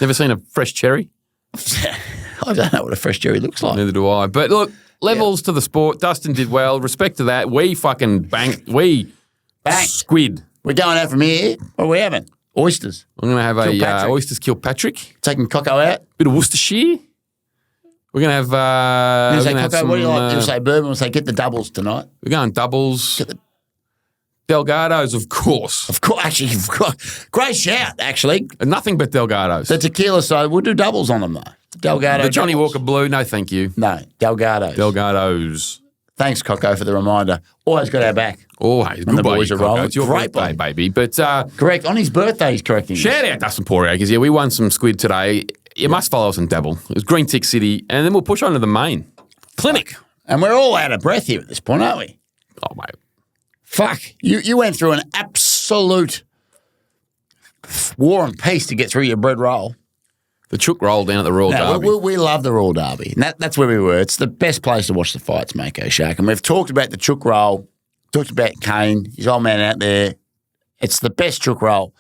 Never seen a fresh cherry? I don't know what a fresh cherry looks like. Neither do I. But look, levels to the sport. Dustin did well. Respect to that. We fucking banked. We Bang. squid. We're going out from here. What are we having? Oysters. I'm going to have Kilpatrick. oysters Kilpatrick. Taking Coco out. Bit of Worcestershire. We're going to have, You we're say gonna have Coco, some, what do you like? You say bourbon. We'll say get the doubles tonight. we're going doubles. Get the, Delgados, of course. of course, actually, great shout. Actually, And nothing but Delgados. the tequila side. We'll do doubles on them though. Delgado. The Johnny doubles. Walker Blue, no thank you. No, Delgados. Delgados. Thanks, Coco, for the reminder. Always got our back. Always. When the Good by boys you, are rolling. Coco. It's your Great birthday, boy. baby. But Correct. On his birthday, he's correcting. shout out Dustin Poirier because, we won some squid today. You must follow us on Dabble. It was Green Tick City. And then we'll push on to the main clinic. And we're all out of breath here at this point, aren't we? Oh, mate. Fuck. You went through an absolute war and peace to get through your bread roll. The chook roll down at the Royal No, Derby. we love the Royal Derby. And that's where we were. It's the best place to watch the fights, Mako Shark. And we've talked about the chook roll, talked about Kane, his old man out there. It's the best chook roll.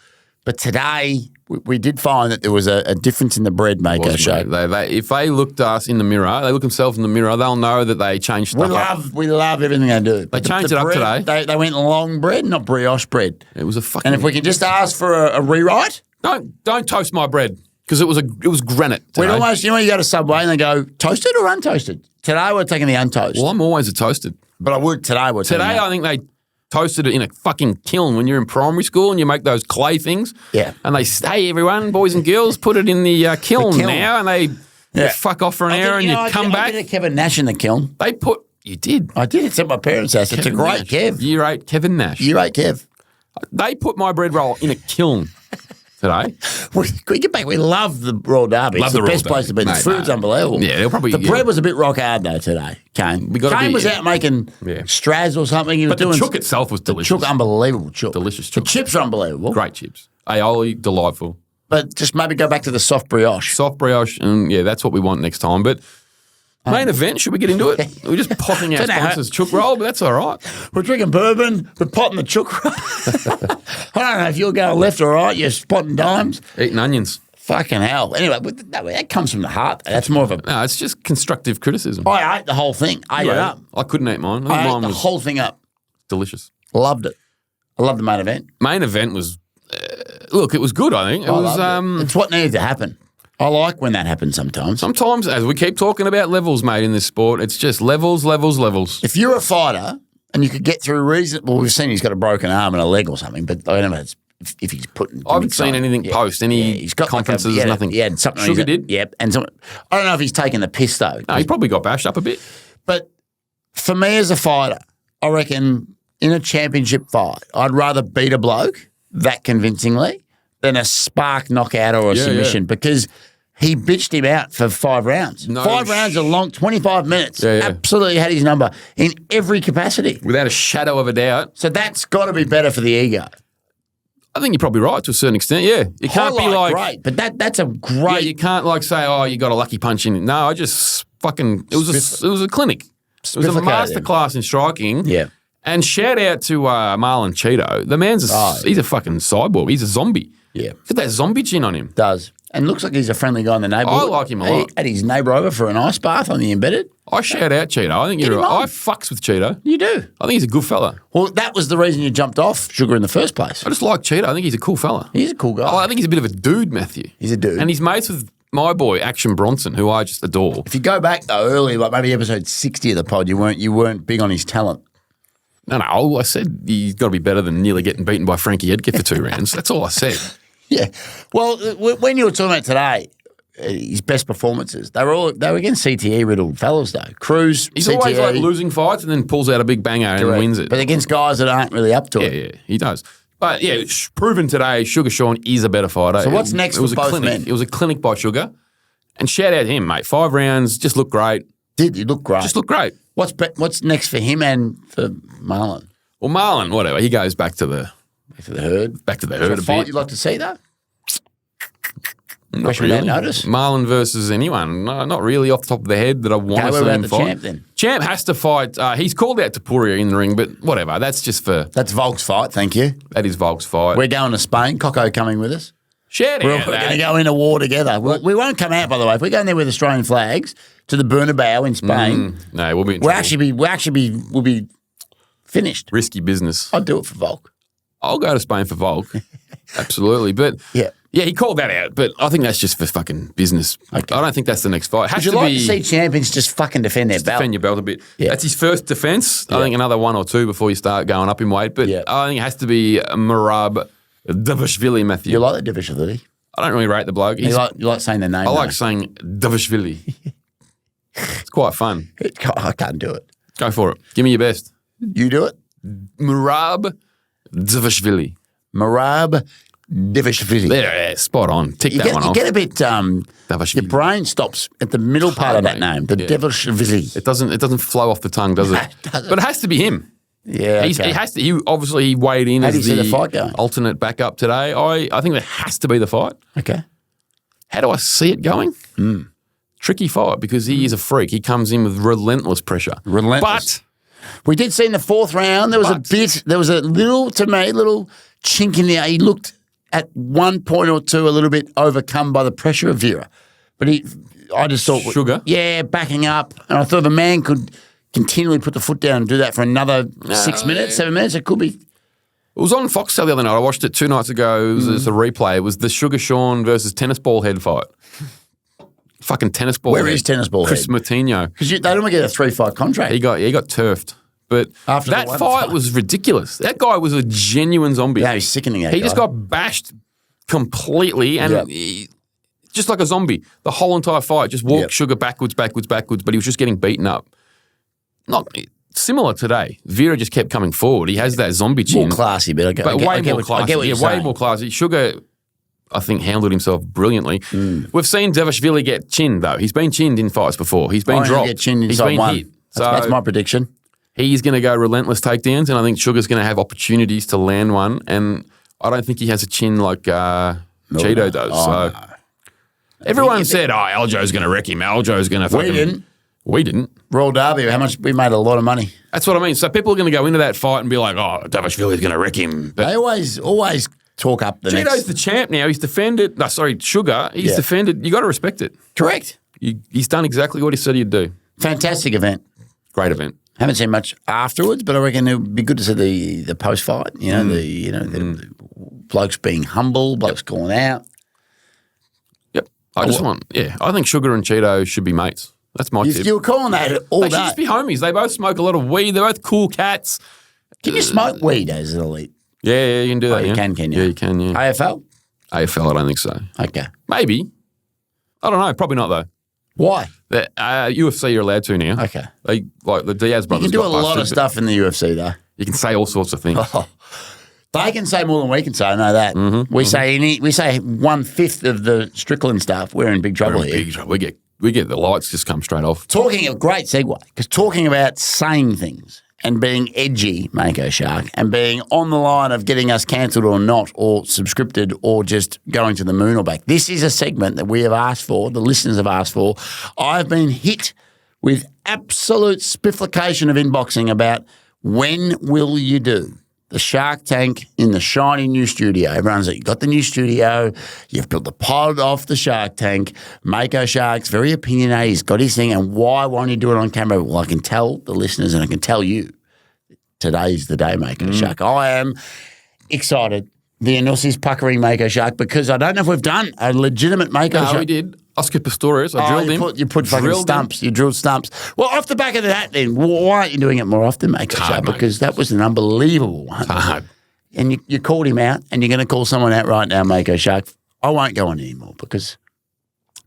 But today, we did find that there was a difference in the bread, Mako Wasn't Shark. it? If they looked at us in the mirror, they look themselves in the mirror, they'll know that they changed stuff up. We love everything they do. But changed it up bread, today. They went long bread, not brioche bread. It was a fucking... And if we could just ask for a rewrite, Don't toast my bread because it was granite we'd today. almost, you go to Subway and they go, toasted or untoasted? Today we're taking the untoasted. Well, I'm always a toasted. But we're taking Today, that. I think they toasted it in a fucking kiln when you're in primary school and you make those clay things. Yeah. And they say, everyone, boys and girls, put it in the kiln kiln. now, and they you fuck off for an hour and you come back. I did a Kevin Nash in the kiln. They put, you did. I did. It's at my parents' house. It's a Kevin great Nash. Kev. Year 8, Kevin Nash. Year 8 Kev. They put my bread roll in a kiln today. We get back. We love the Royal Derby. Love It's the the Royal best place to be. The Derby. food's unbelievable. Yeah, they'll probably- The yeah. bread was a bit rock hard though today. Kane. Kane was out making Straz or something. He was But the doing chook itself was delicious. chook, unbelievable chook. Delicious The chook. chips are unbelievable. Great chips. Aioli, delightful. But just maybe go back to the soft brioche. Soft brioche, and that's what we want next time. But main event, should we get into it? We're just popping our Don't know how- sponsors chook roll, but that's all right. We're drinking bourbon. We're potting the chook. I don't know if you're going left or right. You're spotting dimes. Eating onions. Fucking hell. Anyway, that comes from the heart. That's more of a... No, it's just constructive criticism. I ate the whole thing. Ate it up. I couldn't eat mine. I think I ate mine the was whole thing up. delicious. Loved it. I loved the main event. Main event was, look, it was good, I think. It I was, loved it. It's what needed to happen. I like when that happens sometimes. sometimes, as we keep talking about levels, mate, in this sport, it's just levels. If you're a fighter and you could get through reasonable. We've seen he's got a broken arm and a leg or something, but I don't know if he's putting. I haven't seen anything post, he's got conferences, nothing. He had something. Sugar did? Yep. And I don't know if he's taking the piss, though. No, he probably got bashed up a bit. But for me as a fighter, I reckon in a championship fight, I'd rather beat a bloke that convincingly than a spark knockout or a submission because he bitched him out for 5 rounds. 5 rounds are long, 25 minutes. Absolutely had his number in every capacity. Without a shadow of a doubt. So that's got to be better for the ego. I think you're probably right to a certain extent, yeah. It can't be like... great, but that's a great... Yeah, you can't like say, oh, you got a lucky punch in. No, I just fucking... It was a clinic. It was a masterclass in striking. Yeah. And shout out to Marlon Cheeto. The man's he's a fucking cyborg. He's a zombie. Yeah. Look at that zombie chin on him. Does. And looks like he's a friendly guy in the neighbourhood. I like him a lot. Had his neighbour over for an ice bath on the embedded. I shout out Cheeto. I think you're right. I fucks with Cheeto. You do. I think he's a good fella. Well, that was the reason you jumped off Sugar in the first place. I just like Cheeto. I think he's a cool fella. He's a cool guy. I think he's a bit of a dude, Matthew. He's a dude. And he's mates with my boy, Action Bronson, who I just adore. If you go back, though, early, like maybe episode 60 of the pod, you weren't big on his talent. No, I said he's got to be better than nearly getting beaten by Frankie Edgar for 2 rounds. That's all I said. Yeah. Well, when you were talking about today, his best performances, they were against CTE riddled fellas though. Cruz, he's CTE, always like losing fights and then pulls out a big banger and wins it. But against guys that aren't really up to it. Yeah, he does. But yeah, proven today, Sugar Sean is a better fighter. So what's next for both men? It was a clinic by Sugar. And shout out him, mate. 5 rounds, just looked great. Did he look great? Just looked great. What's next for him and for Marlon? Well, Marlon, whatever. He goes back to the herd. Back to the herd a fight bit. you'd like to see though? Not really. Notice. Marlon versus anyone. No, not really off the top of the head that I want to see him fight. Champ then? Champ has to fight. He's called out Topuria in the ring, but whatever. That's just for... That's Volk's fight, thank you. That is Volk's fight. We're going to Spain. Coco coming with us. Shout out. We're going to go into war together. We won't come out, by the way. If we're going there with Australian flags to the Bernabeu in Spain, no, we'll be in trouble. We'll be finished. Risky business. I'd do it for Volk. I'll go to Spain for Volk. Absolutely. But yeah, he called that out. But I think that's just for fucking business. Okay. I don't think that's the next fight. Would you like to see champions just fucking defend their belt? Defend your belt a bit. Yeah. That's his first defence. Yeah. I think another 1 or 2 before you start going up in weight. But I think it has to be Merab Davishvili, Matthew. You like the Davishvili? I don't really rate the bloke. You like saying the name? I like saying Davishvili. It's quite fun. I can't do it. Go for it. Give me your best. You do it? Merab Davishvili. Marab Davishvili. Yeah, spot on. Tick that one off. You get a bit, your brain stops at the middle part of that name, the Davishvili. It doesn't flow off the tongue, does it? But it has to be him. Yeah, He has to. He weighed in as the fight going? Alternate backup today. I think that has to be the fight. Okay. How do I see it going? Tricky fight because he is a freak. He comes in with relentless pressure. But we did see in the 4th round there was a little chink in the eye. He looked at 1 point or 2 a little bit overcome by the pressure of Vera. But I just thought Sugar? Yeah, backing up. And I thought the man could continually put the foot down and do that for another 6 minutes, 7 minutes. It could be. It was on Foxtel the other night. I watched it 2 nights ago. It was a replay. It was the Sugar Sean versus tennis ball head fight. Fucking tennis ball head. Where is tennis ball Chris head? Martino. Because they don't get a 3-fight contract. He got turfed. But after that fight was ridiculous. That guy was a genuine zombie. Yeah, he's sickening. He just got bashed completely and just like a zombie. The whole entire fight just walked Sugar backwards, but he was just getting beaten up. Not similar today. Vera just kept coming forward. He has that zombie chin. More classy, but way more classy. I get what you're saying. Way more classy. Sugar, I think, handled himself brilliantly. We've seen Davishvili get chinned, though. He's been chinned in fights before. He's been dropped. Get chinned He's been one. hit. That's my prediction. He's going to go relentless takedowns, and I think Sugar's going to have opportunities to land one, and I don't think he has a chin like Cheeto does. Everyone said, Aljo's going to wreck him. Aljo's going to fucking... We didn't. Royal Derby, how much? We made a lot of money. That's what I mean. So people are going to go into that fight and be like, Davishvili's going to wreck him. But they always talk up the Cheeto's the champ now. He's defended... No, sorry, Sugar. He's defended... You got to respect it. Correct. He's done exactly what he said he'd do. Fantastic event. Great event. Haven't seen much afterwards, but I reckon it would be good to see the post fight. The blokes being humble, blokes calling out. Yep. I think Sugar and Cheeto should be mates. That's my tip. You were calling that all They day. should just be homies. They both smoke a lot of weed. They're both cool cats. Can you smoke weed as an elite? Yeah, you can do that. You yeah. can you? Yeah, you can, yeah. AFL? AFL, I don't think so. Okay. Maybe. I don't know. Probably not, though. Why? The, UFC, you're allowed to now. Okay. Like the Diaz You brothers can do a got lot of busted, stuff in the UFC, though. You can say all sorts of things. They can say more than we can say. I know that. We say 1/5 of the Strickland stuff. We're in big trouble We're in here. big trouble. We get the lights just come straight off. Great segue, because talking about saying things and being edgy, Mako Shark, and being on the line of getting us cancelled or not, or subscripted, or just going to the moon or back. This is a segment that we have asked for, the listeners have asked for. I've been hit with absolute spifflication of inboxing about when will you do the Shark Tank in the shiny new studio. Everyone's like, you've got the new studio, you've built the pod off the Shark Tank. Mako Shark's very opinionated, he's got his thing, and why won't he do it on camera? Well, I can tell the listeners and I can tell you, today's the day, Mako Shark. I am excited. The Anussi's puckering Mako Shark, because I don't know if we've done a legitimate Mako Shark. No, we did. Oscar Pistorius, I drilled him. You put fucking stumps. You drilled stumps. Well, off the back of that then, why aren't you doing it more often, Mako Shark? Because that was an unbelievable one. Hard. And you called him out, and you're going to call someone out right now, Mako Shark. I won't go on anymore, because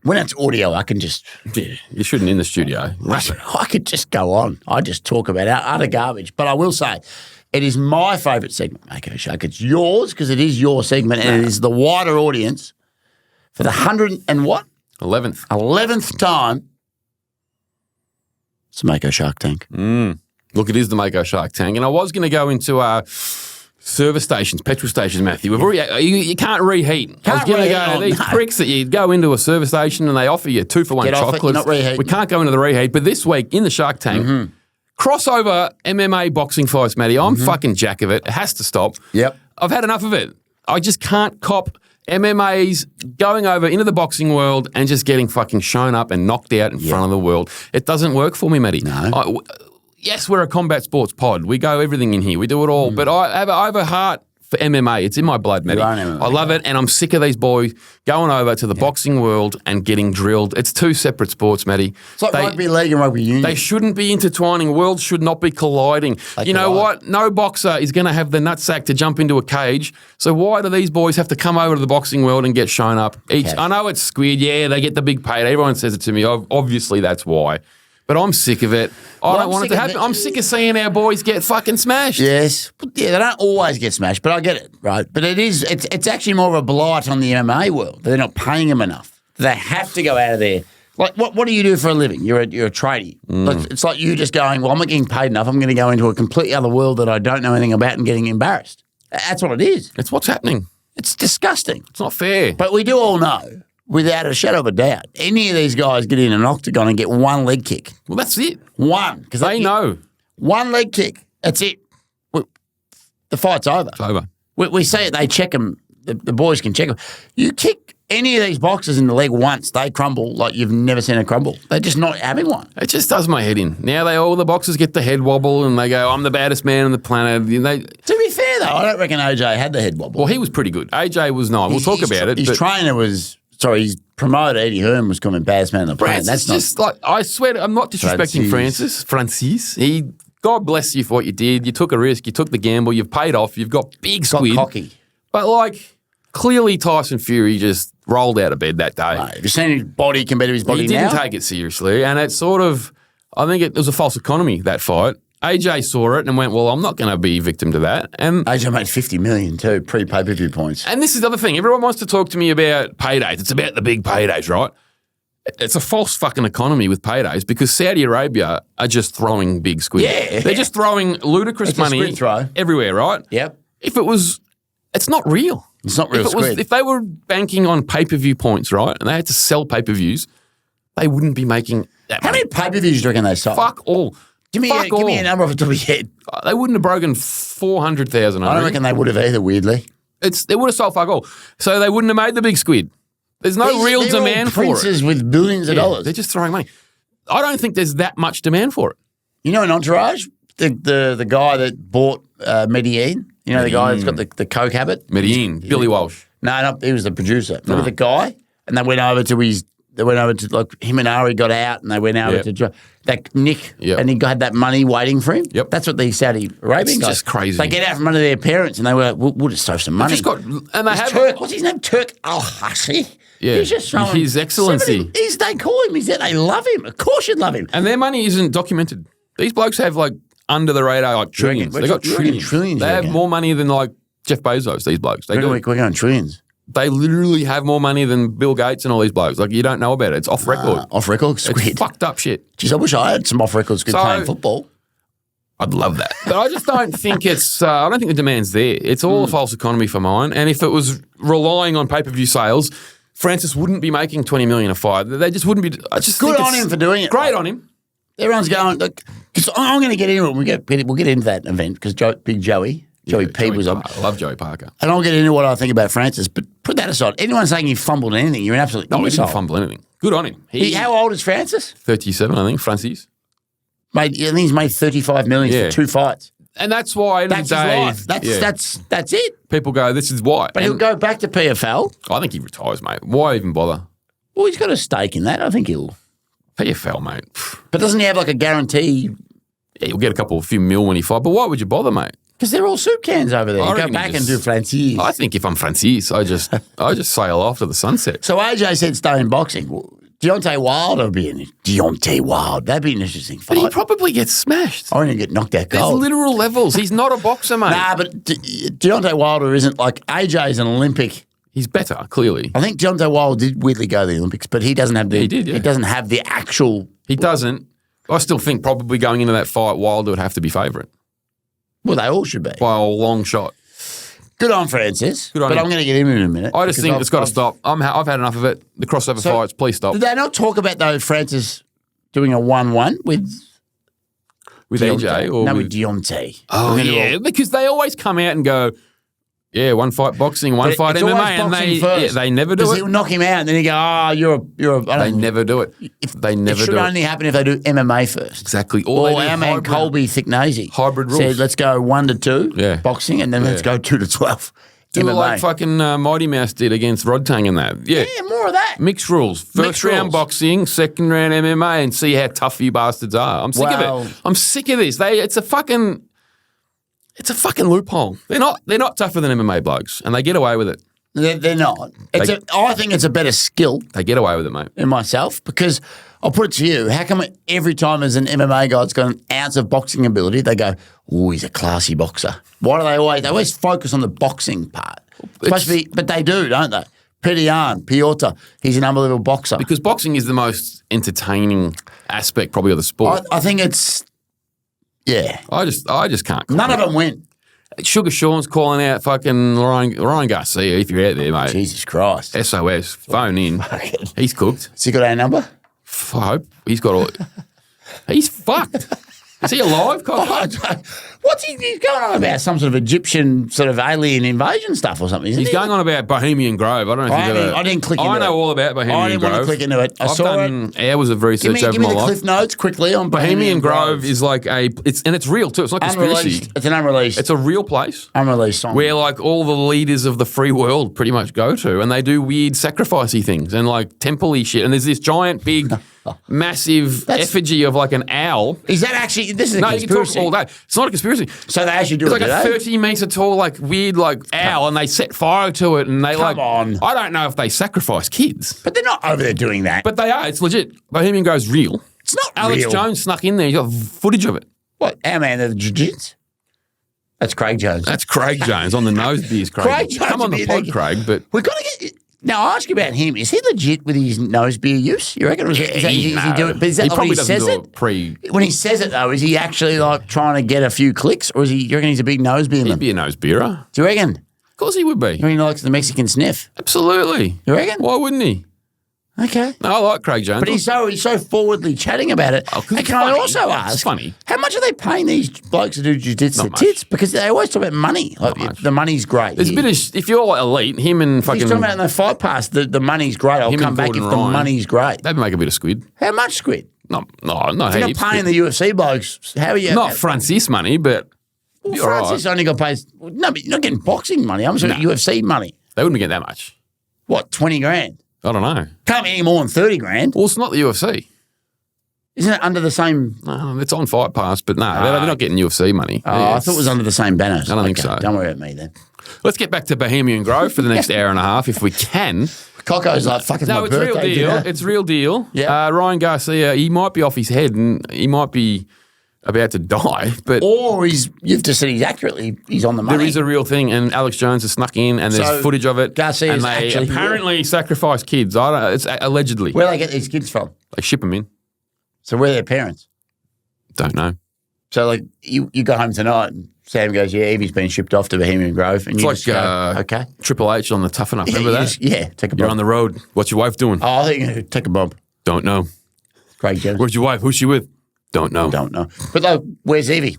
when it's audio, I can just... Yeah, you shouldn't in the studio. I could just go on. I just talk about utter garbage. But I will say, it is my favourite segment, Mako Shark. It's yours, because it is your segment, and it is the wider audience for the 11th time. It's the Mako Shark Tank. Look, it is the Mako Shark Tank. And I was going to go into service stations, petrol stations, Matthew. We've already, you can't reheat. I was going to go, these pricks that you go into a service station and they offer you 2-for-1 chocolates. Not reheating. We can't go into the reheat. But this week in the Shark Tank, crossover MMA boxing fights, Matty. I'm fucking jack of it. It has to stop. Yep. I've had enough of it. I just can't cop MMA's going over into the boxing world and just getting fucking shown up and knocked out in front of the world. It doesn't work for me, Matty. No. Yes, we're a combat sports pod. We go everything in here. We do it all. But I have a heart for MMA. It's in my blood, Matty. I love it, and I'm sick of these boys going over to the boxing world and getting drilled. It's two separate sports, Matty. It's like rugby league and rugby union. They shouldn't be intertwining. Worlds should not be colliding. You know what? No boxer is going to have the nutsack to jump into a cage. So why do these boys have to come over to the boxing world and get shown up? I know it's squid. Yeah, they get the big payday. Everyone says it to me. Obviously, that's why. But I'm sick of it. I don't want it to happen. I'm sick of seeing our boys get fucking smashed. Yes. Yeah, they don't always get smashed, but I get it, right? But it's actually more of a blight on the MMA world. They're not paying them enough. They have to go out of there. Like, what do you do for a living? You're a tradie. It's like you just going, well, I'm not getting paid enough. I'm going to go into a completely other world that I don't know anything about and getting embarrassed. That's what it is. It's what's happening. It's disgusting. It's not fair. But we do all know, without a shadow of a doubt, any of these guys get in an octagon and get one leg kick. Well, that's it. One. Because they know. One leg kick. That's it. The fight's over. It's over. We see it. They check them. The boys can check them. You kick any of these boxers in the leg once, they crumble like you've never seen a crumble. They're just not having one. It just does my head in. Now all the boxers get the head wobble and they go, I'm the baddest man on the planet. To be fair, though, I don't reckon AJ had the head wobble. Well, he was pretty good. AJ was nice. We'll talk about it. His trainer was... Sorry, his promoter, Eddie Hearn, was calling him baddest man on the planet. That's just like, I swear, I'm not disrespecting Francis. God bless you for what you did. You took a risk. You took the gamble. You've paid off. You've got big squid. Got cocky. But clearly Tyson Fury just rolled out of bed that day. Have you seen his body compared to his body now? He didn't take it seriously. And it's sort of, I think it was a false economy, that fight. AJ saw it and went, well, I'm not going to be victim to that. And AJ made $50 million too, pre-pay-per-view points. And this is the other thing. Everyone wants to talk to me about paydays. It's about the big paydays, right? It's a false fucking economy with paydays because Saudi Arabia are just throwing big squid. Yeah. They're just throwing ludicrous money everywhere, right? Yep. It's not real. It's not real squid. If they were banking on pay-per-view points, right, and they had to sell pay-per-views, they wouldn't be making that money. How many pay-per-views do you reckon they sold? Fuck all. Give me a number off the top of your head. They wouldn't have broken 400,000. I don't reckon they would have either, weirdly. They would have sold fuck all. So they wouldn't have made the big squid. There's no real demand for it. Princes with billions of dollars. They're just throwing money. I don't think there's that much demand for it. You know, in Entourage, the guy that bought Medellin, you know, the guy that's got the coke habit? Medellin, Billy Walsh. No, he was the producer. Remember the guy? And they went over to They went over to, like, him and Ari got out and they went over to that Nick and he had that money waiting for him. Yep. That's what these Saudi Arabian guys. Just crazy. They get out from under their parents and they were, we'll just throw some money. Just got, and they have Turk. What's his name? Turk Al-Hashi. Yeah. He's just throwing His Excellency. They call him. They love him. Of course you'd love him. And their money isn't documented. These blokes have like under the radar like trillions. They got trillions. They have more money than like Jeff Bezos. These blokes. They do. We're going trillions. They literally have more money than Bill Gates and all these blokes. Like, you don't know about it. It's off record. Off record squid. It's fucked up shit. Jeez, I wish I had some off record squid playing football. I'd love that. But I just don't think I don't think the demand's there. It's all a false economy for mine. And if it was relying on pay-per-view sales, Francis wouldn't be making $20 million a fight. They just wouldn't be. I just Good on him for doing it. Great on him. Everyone's going, look, because I'm going to get into it. We'll get into that event because Big Joey P was on. I love Joey Parker. And I'll get into what I think about Francis, but put that aside. Anyone saying he fumbled anything, you're an absolute No, he didn't fumble anything. Good on him. How old is Francis? 37, I think, Francis. I think he's made $35 million for 2 fights. And that's why that's his life. That's it. People go, this is why. But he'll go back to PFL. I think he retires, mate. Why even bother? Well, he's got a stake in that. I think he'll. PFL, mate. But doesn't he have like a guarantee? Yeah, he'll get a few mil when he fight. But why would you bother, mate? Because they're all soup cans over there. You go back and do Francis. I think if I'm Francis, I just sail off to the sunset. So AJ said stay in boxing. Well, Deontay Wilder would be in it. Deontay Wilder. That'd be an interesting fight. But he probably gets smashed. I wouldn't get knocked out cold. There's literal levels. He's not a boxer, mate. Nah, but Deontay Wilder isn't like AJ's an Olympic. He's better, clearly. I think Deontay Wilder did weirdly go to the Olympics, but he doesn't have the. He did, yeah. He doesn't have the actual. He doesn't. I still think probably going into that fight, Wilder would have to be favourite. Well, they all should be. By a long shot. Good on Francis. Good on him. I'm going to get him in a minute. I just think it's got to stop. I've had enough of it. The crossover fights, please stop. Did they not talk about, though, Francis doing a 1-1 with AJ? Or with Deontay. Oh, yeah, because they always come out and go, yeah, one fight boxing, one fight MMA, and they never do it. He'll knock him out, and then he go, you're a. They never do it. They never do it. It should only happen if they do MMA first. Exactly. Or our man Colby Thicknazy. Hybrid rules. Said, let's go 1-2 boxing, and then let's go 2-12. Do it like fucking Mighty Mouse did against Rodtang and that. Yeah, more of that. Mixed rules. First round boxing, second round MMA, and see how tough you bastards are. I'm sick of it. I'm sick of this. It's a fucking loophole. They're not tougher than MMA blokes, and they get away with it. They're not. I think it's a better skill. They get away with it, mate. In myself, because I'll put it to you, how come every time there's an MMA guy's got an ounce of boxing ability, they go, oh, he's a classy boxer. Why do they always focus on the boxing part? It's supposed to be, but they do, don't they? Piotr, he's an unbelievable boxer. Because boxing is the most entertaining aspect probably of the sport. I think it's, yeah. I just can't. None of them win. Sugar Sean's calling out fucking Ryan Garcia if you're out there, mate. Jesus Christ. SOS, phone in. He's cooked. Has he got our number? I hope. He's got all. He's fucked. Is he alive? What's he's going on about? Some sort of Egyptian sort of alien invasion stuff or something, isn't He's going on about Bohemian Grove. I don't know if you've I didn't click into it. I know all about Bohemian Grove. I didn't want to click into it. I've done hours of research over my life. Give me the cliff notes quickly on Bohemian Grove is like it's real too. It's not conspiracy. It's an unreleased. It's a real place. Unreleased song. Where like all the leaders of the free world pretty much go to, and they do weird sacrificey things and like temple-y shit. And there's this giant big massive effigy of like an owl. Is that actually, this is a conspiracy? You can talk all day. It's not a conspiracy. So they actually do it's it like today? a 30-metre tall, like weird, like owl, and they set fire to it, and they Come on. I don't know if they sacrifice kids. But they're not over there doing that. But they are. It's legit. Bohemian Grove's real. It's not Alex real. Jones snuck in there. He's got footage of it. What? Our man, the jiu-jitsu? That's Craig Jones. That's Craig Jones on the nose beers, Craig. Craig Jones Come on the pod, Craig, but... We've got to get... Now, I'll ask you about him. Is he legit with his nose beer use? You reckon? Is he doing it? But is that he like probably he doesn't says do it? When he says it, though, is he actually like trying to get a few clicks? Or is he? Do you reckon he's a big nose beer man? He'd be a nose beerer. Do you reckon? Of course he would be. I mean, he likes the Mexican sniff. Absolutely. You reckon? Why wouldn't he? Okay. No, I like Craig Jones. But he's so forwardly chatting about it. Oh, and can I also ask, it's funny. How much are they paying these blokes to do jiu-jitsu tits? Because they always talk about money. Like, the money's great. There's a bit of, if you're elite, him and fucking... He's talking about in the fight pass, the money's great. I'll come back if the money's great. They'd make a bit of squid. How much squid? Not You're heaps. not paying the UFC blokes. How are you? Not Francis money, but... Well, Francis only got paid... No, but you're not getting boxing money. I'm saying UFC money. They wouldn't get that much. What, 20 grand? I don't know. Can't be any more than 30 grand. Well, it's not the UFC. Isn't it under the same? No, it's on Fight Pass, but no, they're not getting UFC money. Oh, I thought it was under the same banner. I don't think so. Don't worry about me then. Let's get back to Bohemian Grove for the next hour and a half if we can. Cocko's like, fuck, it's my No, it's birthday real deal. dinner. It's real deal. Yeah. Ryan Garcia, he might be off his head and he might be about to die, but Or you've just said he's on the money. there is a real thing, and Alex Jones has snuck in, and there's So, footage of it. Garcia's and they actually apparently sacrifice kids. I don't. It's allegedly. Where do they get these kids from? They ship them in. So where are their parents? Don't know. So like you go home tonight and Sam goes, yeah, Evie's been shipped off to Bohemian Grove. And It's you like just go, okay. Triple H on the Toughen Up. Remember you that? take a You're bomb. on the road. What's your wife doing? Oh, I think you take a bomb. Don't know. Great joke. Where's your wife? Who's she with? Don't know. Don't know. But like, where's Evie?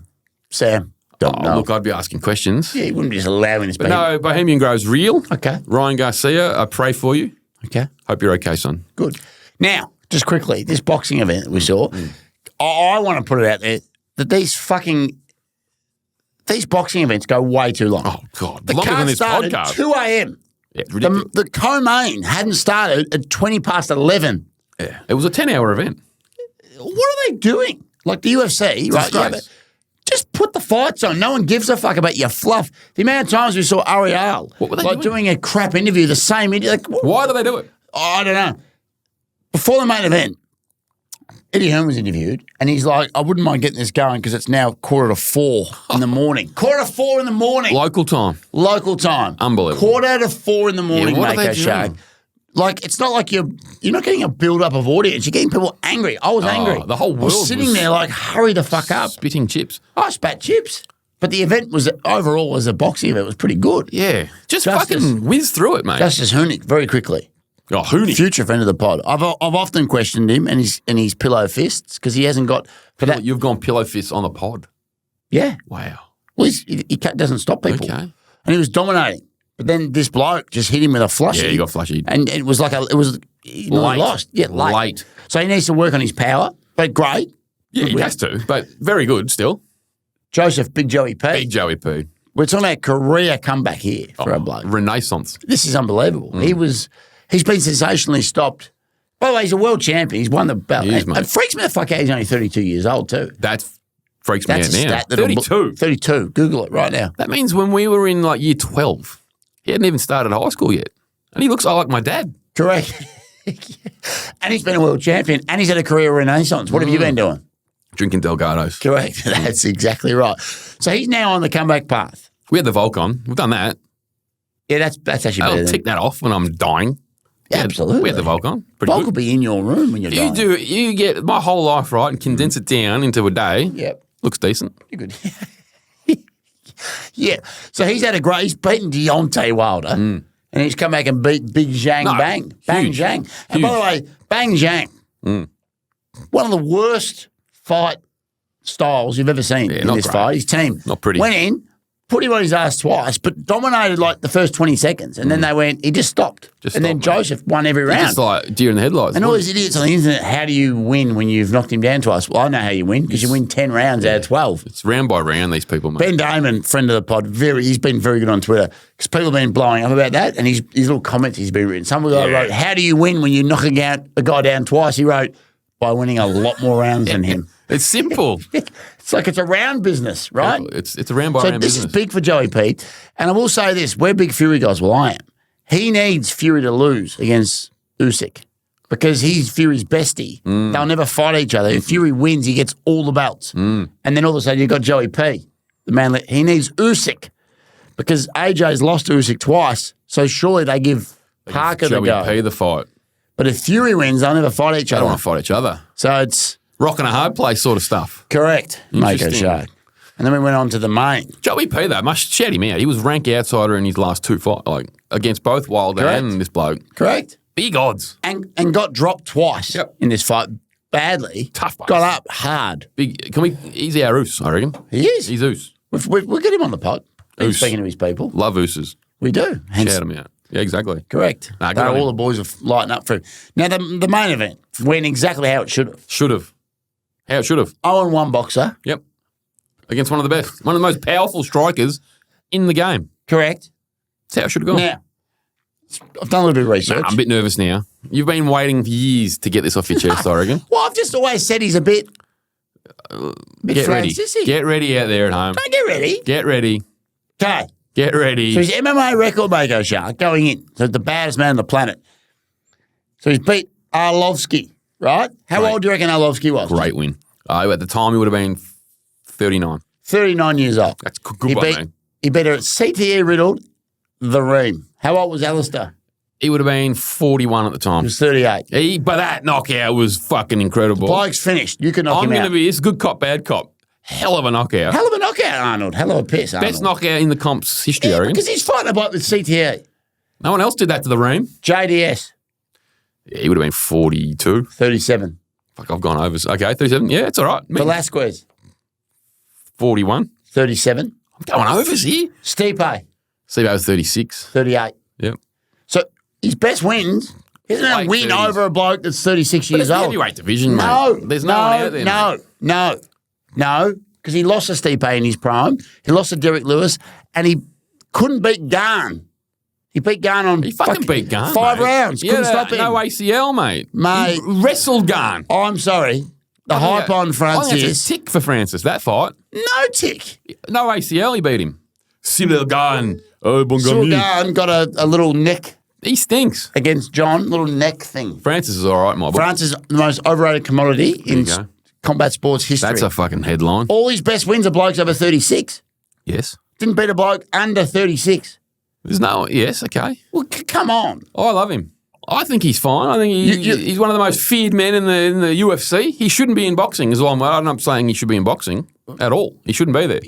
Sam? Don't know. Look, I'd be asking questions. Yeah, you wouldn't just allowing this. But no, Bohemian Grove's real. Okay. Ryan Garcia, I pray for you. Okay. Hope you're okay, son. Good. Now, just quickly, this boxing event that we saw, I want to put it out there that these boxing events go way too long. Oh, God. The Longer than card this started podcast. 2 a.m. Yeah, ridiculous. The co-main hadn't started at 20 past 11. Yeah. It was a 10-hour event. What are they doing? Like the UFC, right? disgrace. but just put the fights on. No one gives a fuck about your fluff. The amount of times we saw Ariel What were they doing a crap interview, the same interview. Like, Why do they do it? I don't know. Before the main event, Eddie Hearn was interviewed, and he's like, I wouldn't mind getting this going because it's now 3:45 in the morning. 3:45 in the morning. Local time. Local time. Unbelievable. 3:45 in the morning, what are Mako they Shag. doing? Like, it's not like you're not getting a build-up of audience. You're getting people angry. I was angry. the whole I was world sitting was there like, hurry the fuck up. Spitting chips. I spat chips. But the event was, overall, as a boxing event, was pretty good. Yeah. Just Justice. fucking whiz through it, mate. Justice Hunick, very quickly. Oh, Hooney. Future friend of the pod. I've often questioned him and his pillow fists because he hasn't got for that. You've gone pillow fists on the pod. Yeah. Wow. Well, he doesn't stop people. Okay. And he was dominating. But then this bloke just hit him with a flushy. Yeah, he got flushy. And it was he Late. lost. Yeah, late. So he needs to work on his power. But great. Yeah, he has to, but very good still. Joseph, Big Joey P. Big Joey P. We're talking about career comeback here for a bloke. Renaissance. This is unbelievable. He's been sensationally stopped. By the way, he's a world champion. He's won the belt. He is, mate. It freaks me the fuck out he's only 32 years old too. That freaks me That's a out now. stat that'll 32. 32. Google it right now. That means when we were in like year 12, he hadn't even started high school yet. And he looks like my dad. Correct. And he's been a world champion and he's had a career renaissance. What have you been doing? Drinking Delgados. Correct. That's exactly right. So he's now on the comeback path. We had the Volcon. We've done that. Yeah, that's actually better I'll than tick that off when I'm dying. Yeah, absolutely. We had the Volcon. Pretty Volk good. will be in your room when you're dying. You get my whole life right and condense it down into a day. Yep. Looks decent. You're good. Yeah. So he's beaten Deontay Wilder and he's come back and beat Big Zhang Bang. Bang huge. Zhang. And by the way, Bang Zhang, one of the worst fight styles you've ever seen in not this great. fight. His team Not pretty. went in, put him on his ass twice, but dominated like the first 20 seconds. And then he just stopped. Just then stopped, Joseph won every round. It's like deer in the headlights. And all these idiots on the internet, how do you win when you've knocked him down twice? Well, I know how you win because you win 10 rounds out of 12. It's round by round, these people, mate. Ben Damon, friend of the pod, he's been very good on Twitter because people have been blowing up about that and his little comments he's been written. Some guy wrote, how do you win when you're knocking out a guy down twice? He wrote, by winning a lot more rounds than him. It's simple. It's like it's a round business, right? It's a round by So round this business. is big for Joey Pete. And I will say this, we're big Fury guys. Well, I am. He needs Fury to lose against Usyk because he's Fury's bestie. They'll never fight each other. If Fury wins, he gets all the belts. And then all of a sudden you've got Joey P. The man, he needs Usyk because AJ's lost to Usyk twice. So surely they give Parker the Joey go. P the fight. But if Fury wins, they'll never fight each They other. don't want to fight each other. So it's Rock and a hard place sort of stuff. correct. Mako Interesting. Shark. And then we went on to the main. Joey P, though, must shout him out. He was rank outsider in his last two fights, like against both Wilder Correct. and this bloke. Correct. Big odds. And got dropped twice Yep. in this fight badly. Tough base. Got up hard. Big. He's our Oos, I reckon. He is. He's Oos. We'll get him on the pod. He's Oos. speaking to his people. Love Ooses. We do. Hence, Shout him out. Yeah, exactly. correct. Nah, good on all him. the boys are lighting up for him. Now, the main event went exactly how it should have. Should have. How it should have. 0-1 boxer. Yep. Against one of the best. One of the most powerful strikers in the game. Correct. That's how it should have gone. Now, I've done a little bit of research. I'm a bit nervous now. You've been waiting for years to get this off your chest, I reckon. Well, I've just always said he's a bit Get ready. Francis-y. Get ready out there at home. Don't get ready. Get ready. Okay. Get ready. So he's MMA record maker, Shark, going in. So the baddest man on the planet. So he's beat Arlovsky, right? How Great. old do you reckon Arlovsky was? Great win. At the time, he would have been 39. 39 years old. That's good one, man. He beat her at CTE riddled, the Ream. How old was Alistair? He would have been 41 at the He time. was 38. But that knockout was fucking incredible. Bloke's finished. You can knock I'm him going out. to be, it's good cop, bad cop. Hell of a knockout. Hell of a knockout, Arnold. Hell of a piss, Arnold. Best knockout in the comp's history, I Yeah, reckon. because he's fighting a bloke with CTE. No one else did that to the Ream. JDS, Yeah, he would have been 42. 37. Fuck, I've gone over. Okay, 37. Yeah, it's all right. Velasquez, 41. 37. I'm going overs here. Stipe, Steve was 36. 38. Yep. So his best wins isn't a Late win 30s. over a bloke that's 36 But years it's the old. heavyweight division, No, mate. There's no one out there. mate. No, because he lost to Stipe in his prime. He lost to Derek Lewis, and he couldn't beat Garn. He beat Garn on He fucking beat Garn, 5 mate. rounds. Yeah, Couldn't stop him. no ACL, mate. Mate. He wrestled Garn. I'm sorry. The hype on I think Francis. that's a tick for Francis, that fight. No tick. No ACL, he beat him. Cyril Garn. Oh, Cyril Garn got a little neck He stinks. against John, little neck thing. Francis is all right, my boy. France is the most overrated commodity in you go. combat sports history. That's a fucking headline. All his best wins are blokes over 36. Yes. Didn't beat a bloke under 36. There's no, yes, okay. Well, come on. Oh, I love him. I think he's fine. I think he's one of the most feared men in the UFC. He shouldn't be in boxing as well. I'm not saying he should be in boxing at all. He shouldn't be there.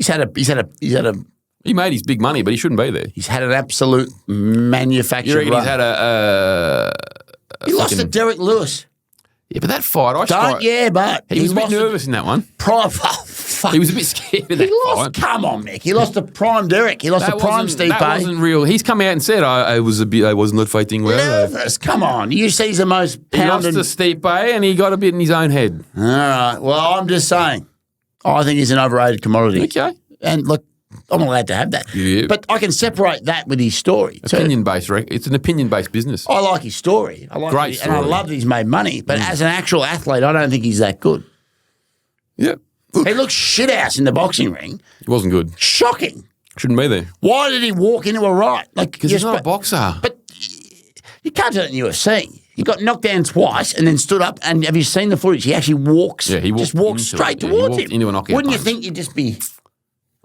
He made his big money, but he shouldn't be there. an absolute manufactured You reckon run. he's had a He lost to fucking- Derek Lewis. Yeah, but that fight, He was a bit lost nervous in that one. Fuck. He was a bit scared of He that lost. fight. Come on, Mick. He lost to Prime Derek. He lost to Prime Stipe. That wasn't real. He's come out and said, I was not fighting well. Nervous. Come on. You see, he's the most He lost pounded. to Stipe and he got a bit in his own head. All right. Well, I'm just saying. I think he's an overrated commodity. Okay. And look, I'm allowed to have that. Yeah. But I can separate that with his story. So Opinion-based, it's an opinion-based business. I like his story. I like Great And I story. love that he's made money. But as an actual athlete, I don't think he's that good. Yeah. He looks shit house in the boxing ring. He wasn't good. Shocking. Shouldn't be there. Why did he walk into a right? Like, Because he's not a boxer. But you can't do it in the UFC. He got knocked down twice and then stood up. And have you seen the footage? He actually walks. Yeah, he walked just walks into straight it. Yeah, he towards walked him. into a knockout Wouldn't you punch. think you'd just be?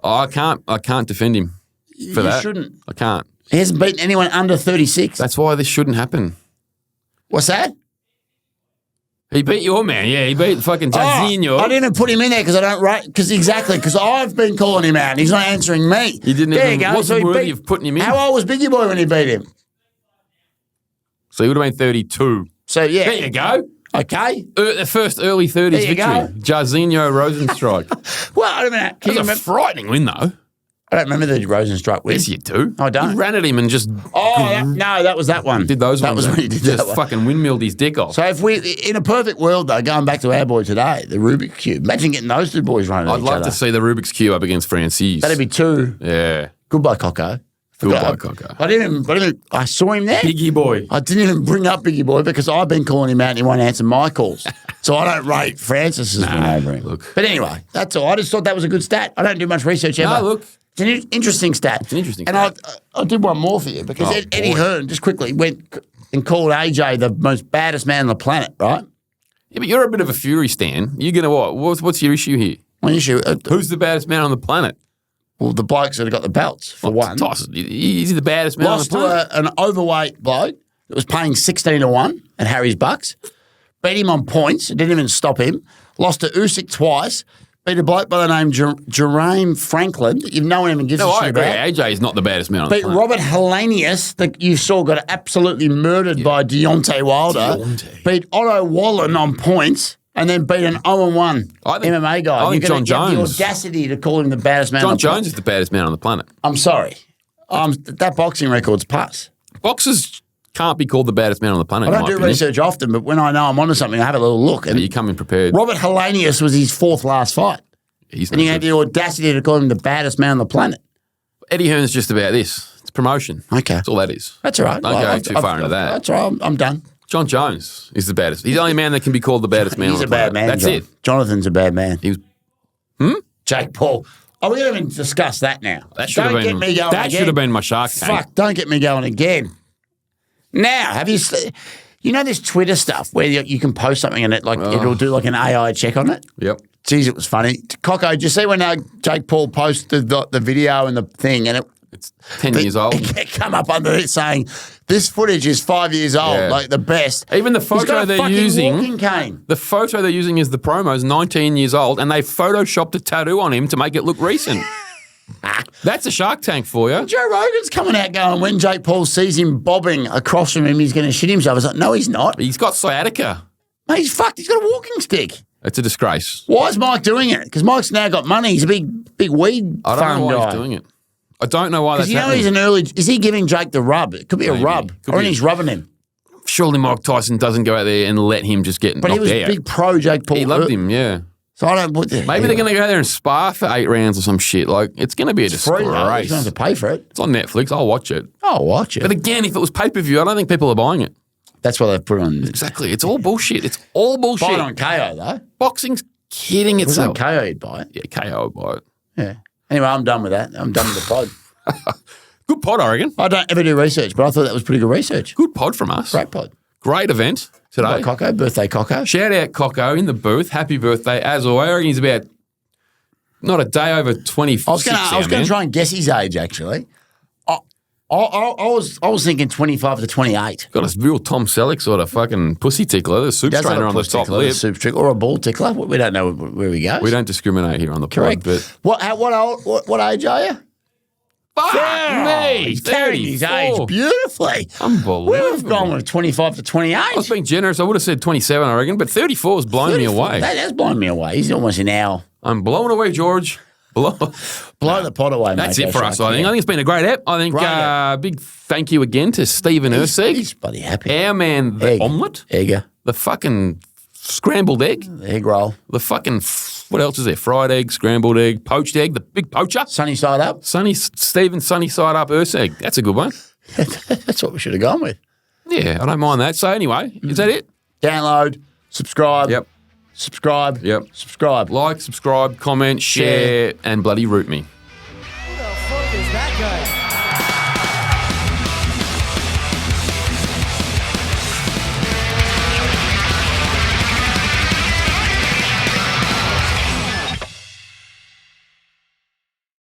I can't defend him for You that. shouldn't. I can't. He hasn't beaten anyone under 36. That's why this shouldn't happen. What's that? He beat your man. Yeah, he beat fucking Jairzinho. I didn't put him in there because I don't rate. Because I've been calling him out and he's not answering me. He didn't There even, you go. wasn't he worthy beat- of putting him in. How old was Biggie Boy when he beat him? So he would have been 32. So yeah. There you go. Okay. The first early 30s There you victory. go. Jairzinho Rosenstrike. Well, I don't know. Can It you was a remember? frightening win, though. I don't remember the Rosenstruck win. Yes, you do. I don't. He ran at him and just No, that was that one. did those That ones. was when he did just that one. fucking windmilled his dick off. So if we, in a perfect world though, going back to our boy today, the Rubik's Cube, imagine getting those two boys running at I'd each love other. to see the Rubik's Cube up against Francis. That'd be two. Yeah. Goodbye, Coco. Goodbye, Coco. I saw him there. Biggie boy. I didn't even bring up Biggie Boy because I've been calling him out and he won't answer my calls. So I don't rate Francis's win over him. look. But anyway, that's all. I just thought that was a good stat. I don't do much research ever. No, look. It's an interesting stat. It's an interesting and stat. I did one more for you because Oh, Eddie boy. Hearn just quickly went and called AJ the most baddest man on the planet, right? Yeah, but you're a bit of a Fury stan. You're going to what? What's your issue here? One issue. Who's the baddest man on the planet? Well, the blokes that have got the belts, for one. Tyson. Is he the baddest man Lost on the planet? to an overweight bloke that was paying 16-1 at Harry's Bucks. Beat him on points. It didn't even stop him. Lost to Usyk twice. Beat a bloke by the name Jermaine Franklin that no one even gives No, a I shit agree. about. AJ is not the baddest man on the Beat planet. Robert Helenius that you saw got absolutely murdered by Deontay Wilder. Deontay. Beat Otto Wallen on points. And then beat an 0-1 I think- MMA guy. I think You're gonna John get Jones. the audacity to call him the baddest man on John the planet. Jones is the baddest man on the planet. I'm sorry. That boxing record's pass. Boxers can't be called the baddest man on the planet. I in don't my do opinion. research often, but when I know I'm onto something, I have a little look. And You come in prepared. Robert Helenius was his fourth last fight. He's And he not had good. the audacity to call him the baddest man on the planet. Eddie Hearn's just about this. It's promotion. Okay. That's all that is. That's all right. Don't go too far into that. That's all right. I'm done. John Jones is the baddest. He's the only man that can be called the baddest man. He's a bad man. That's John. it. Jonathan's a bad man. He was. Jake Paul. Oh, we haven't even discussed that now. That should have been. That should have been my Shark Tank. Fuck! Don't get me going again. Now, have you? You know this Twitter stuff where you can post something and it'll do like an AI check on it. Yep. Jeez, it was funny. Coco, did you see when Jake Paul posted the video and the thing and it's 10 years old. It come up under it saying this footage is 5 years old, like the best. Even the He's got photo a they're fucking using, walking cane. the photo they're using is the promo is 19 years old, and they photoshopped a tattoo on him to make it look recent. That's a Shark Tank for you. Joe Rogan's coming out going, when Jake Paul sees him bobbing across from him, he's going to shit himself. I was like, no, he's not. He's got sciatica. Mate, he's fucked. He's got a walking stick. It's a disgrace. Why is Mike doing it? Because Mike's now got money. He's a big weed I don't farm know why guy. he's doing it. I don't know why that's Because happening. he's an early. Is he giving Jake the rub? It could be Maybe. a rub. Could Or be. he's rubbing him. Surely Mike Tyson doesn't go out there and let him just get But he knocked was out. big pro Jake Paul. He loved him, yeah. So I don't. Maybe they're going to go there and spar for 8 rounds or some shit. Like, it's going to be a free. You don't disgrace. have to pay for it. It's on Netflix. I'll watch it. I'll watch it. But again, if it was pay-per-view, I don't think people are buying it. That's why they put it on. Exactly. It's all bullshit. It's all bullshit. Buy it on KO though. Boxing's kidding If it was on itself. KO, you'd buy it. Yeah, KO would buy it. Yeah. Anyway, I'm done with that. I'm done with the pod. Good pod, I reckon. I don't ever do research, but I thought that was pretty good research. Good pod from us. Great pod. Great event today. By Coco, birthday Coco. Shout out Coco in the booth. Happy birthday, as always. I reckon he's about not a day over 26. I was going to try and guess his age actually. I was thinking 25 to 28. Got a real Tom Selleck sort of fucking pussy tickler. The soup That's strainer not a on the pussy top tickler, lip. a soup tickler, or a ball tickler. We don't know where he goes. We don't discriminate here on the Correct. pod. But What age are you? fuck me, He's carrying his 34. age beautifully. Unbelievable. We would have gone with 25 to 28. I was being generous. I would have said 27, I reckon, but 34 has blown me 34. away. That has blown me away. He's almost an hour. I'm blown away, George. Blow the pot away, That's mate. it for us, I think. I think it's been a great ep. I think Great ep. big thank you again to Stephen Erceg. He's bloody happy. Our man, the Egg. omelette, Egger. the fucking scrambled egg, The egg roll. the fucking, what else is there? Fried egg, scrambled egg, poached egg, the big poacher. Sunny side up. Stephen Sunny Side Up Erceg. That's a good one. That's what we should have gone with. Yeah, I don't mind that. So anyway, is that it? Download, subscribe. Yep. Subscribe. Yep. Subscribe. Like, subscribe, comment, share, and bloody root me.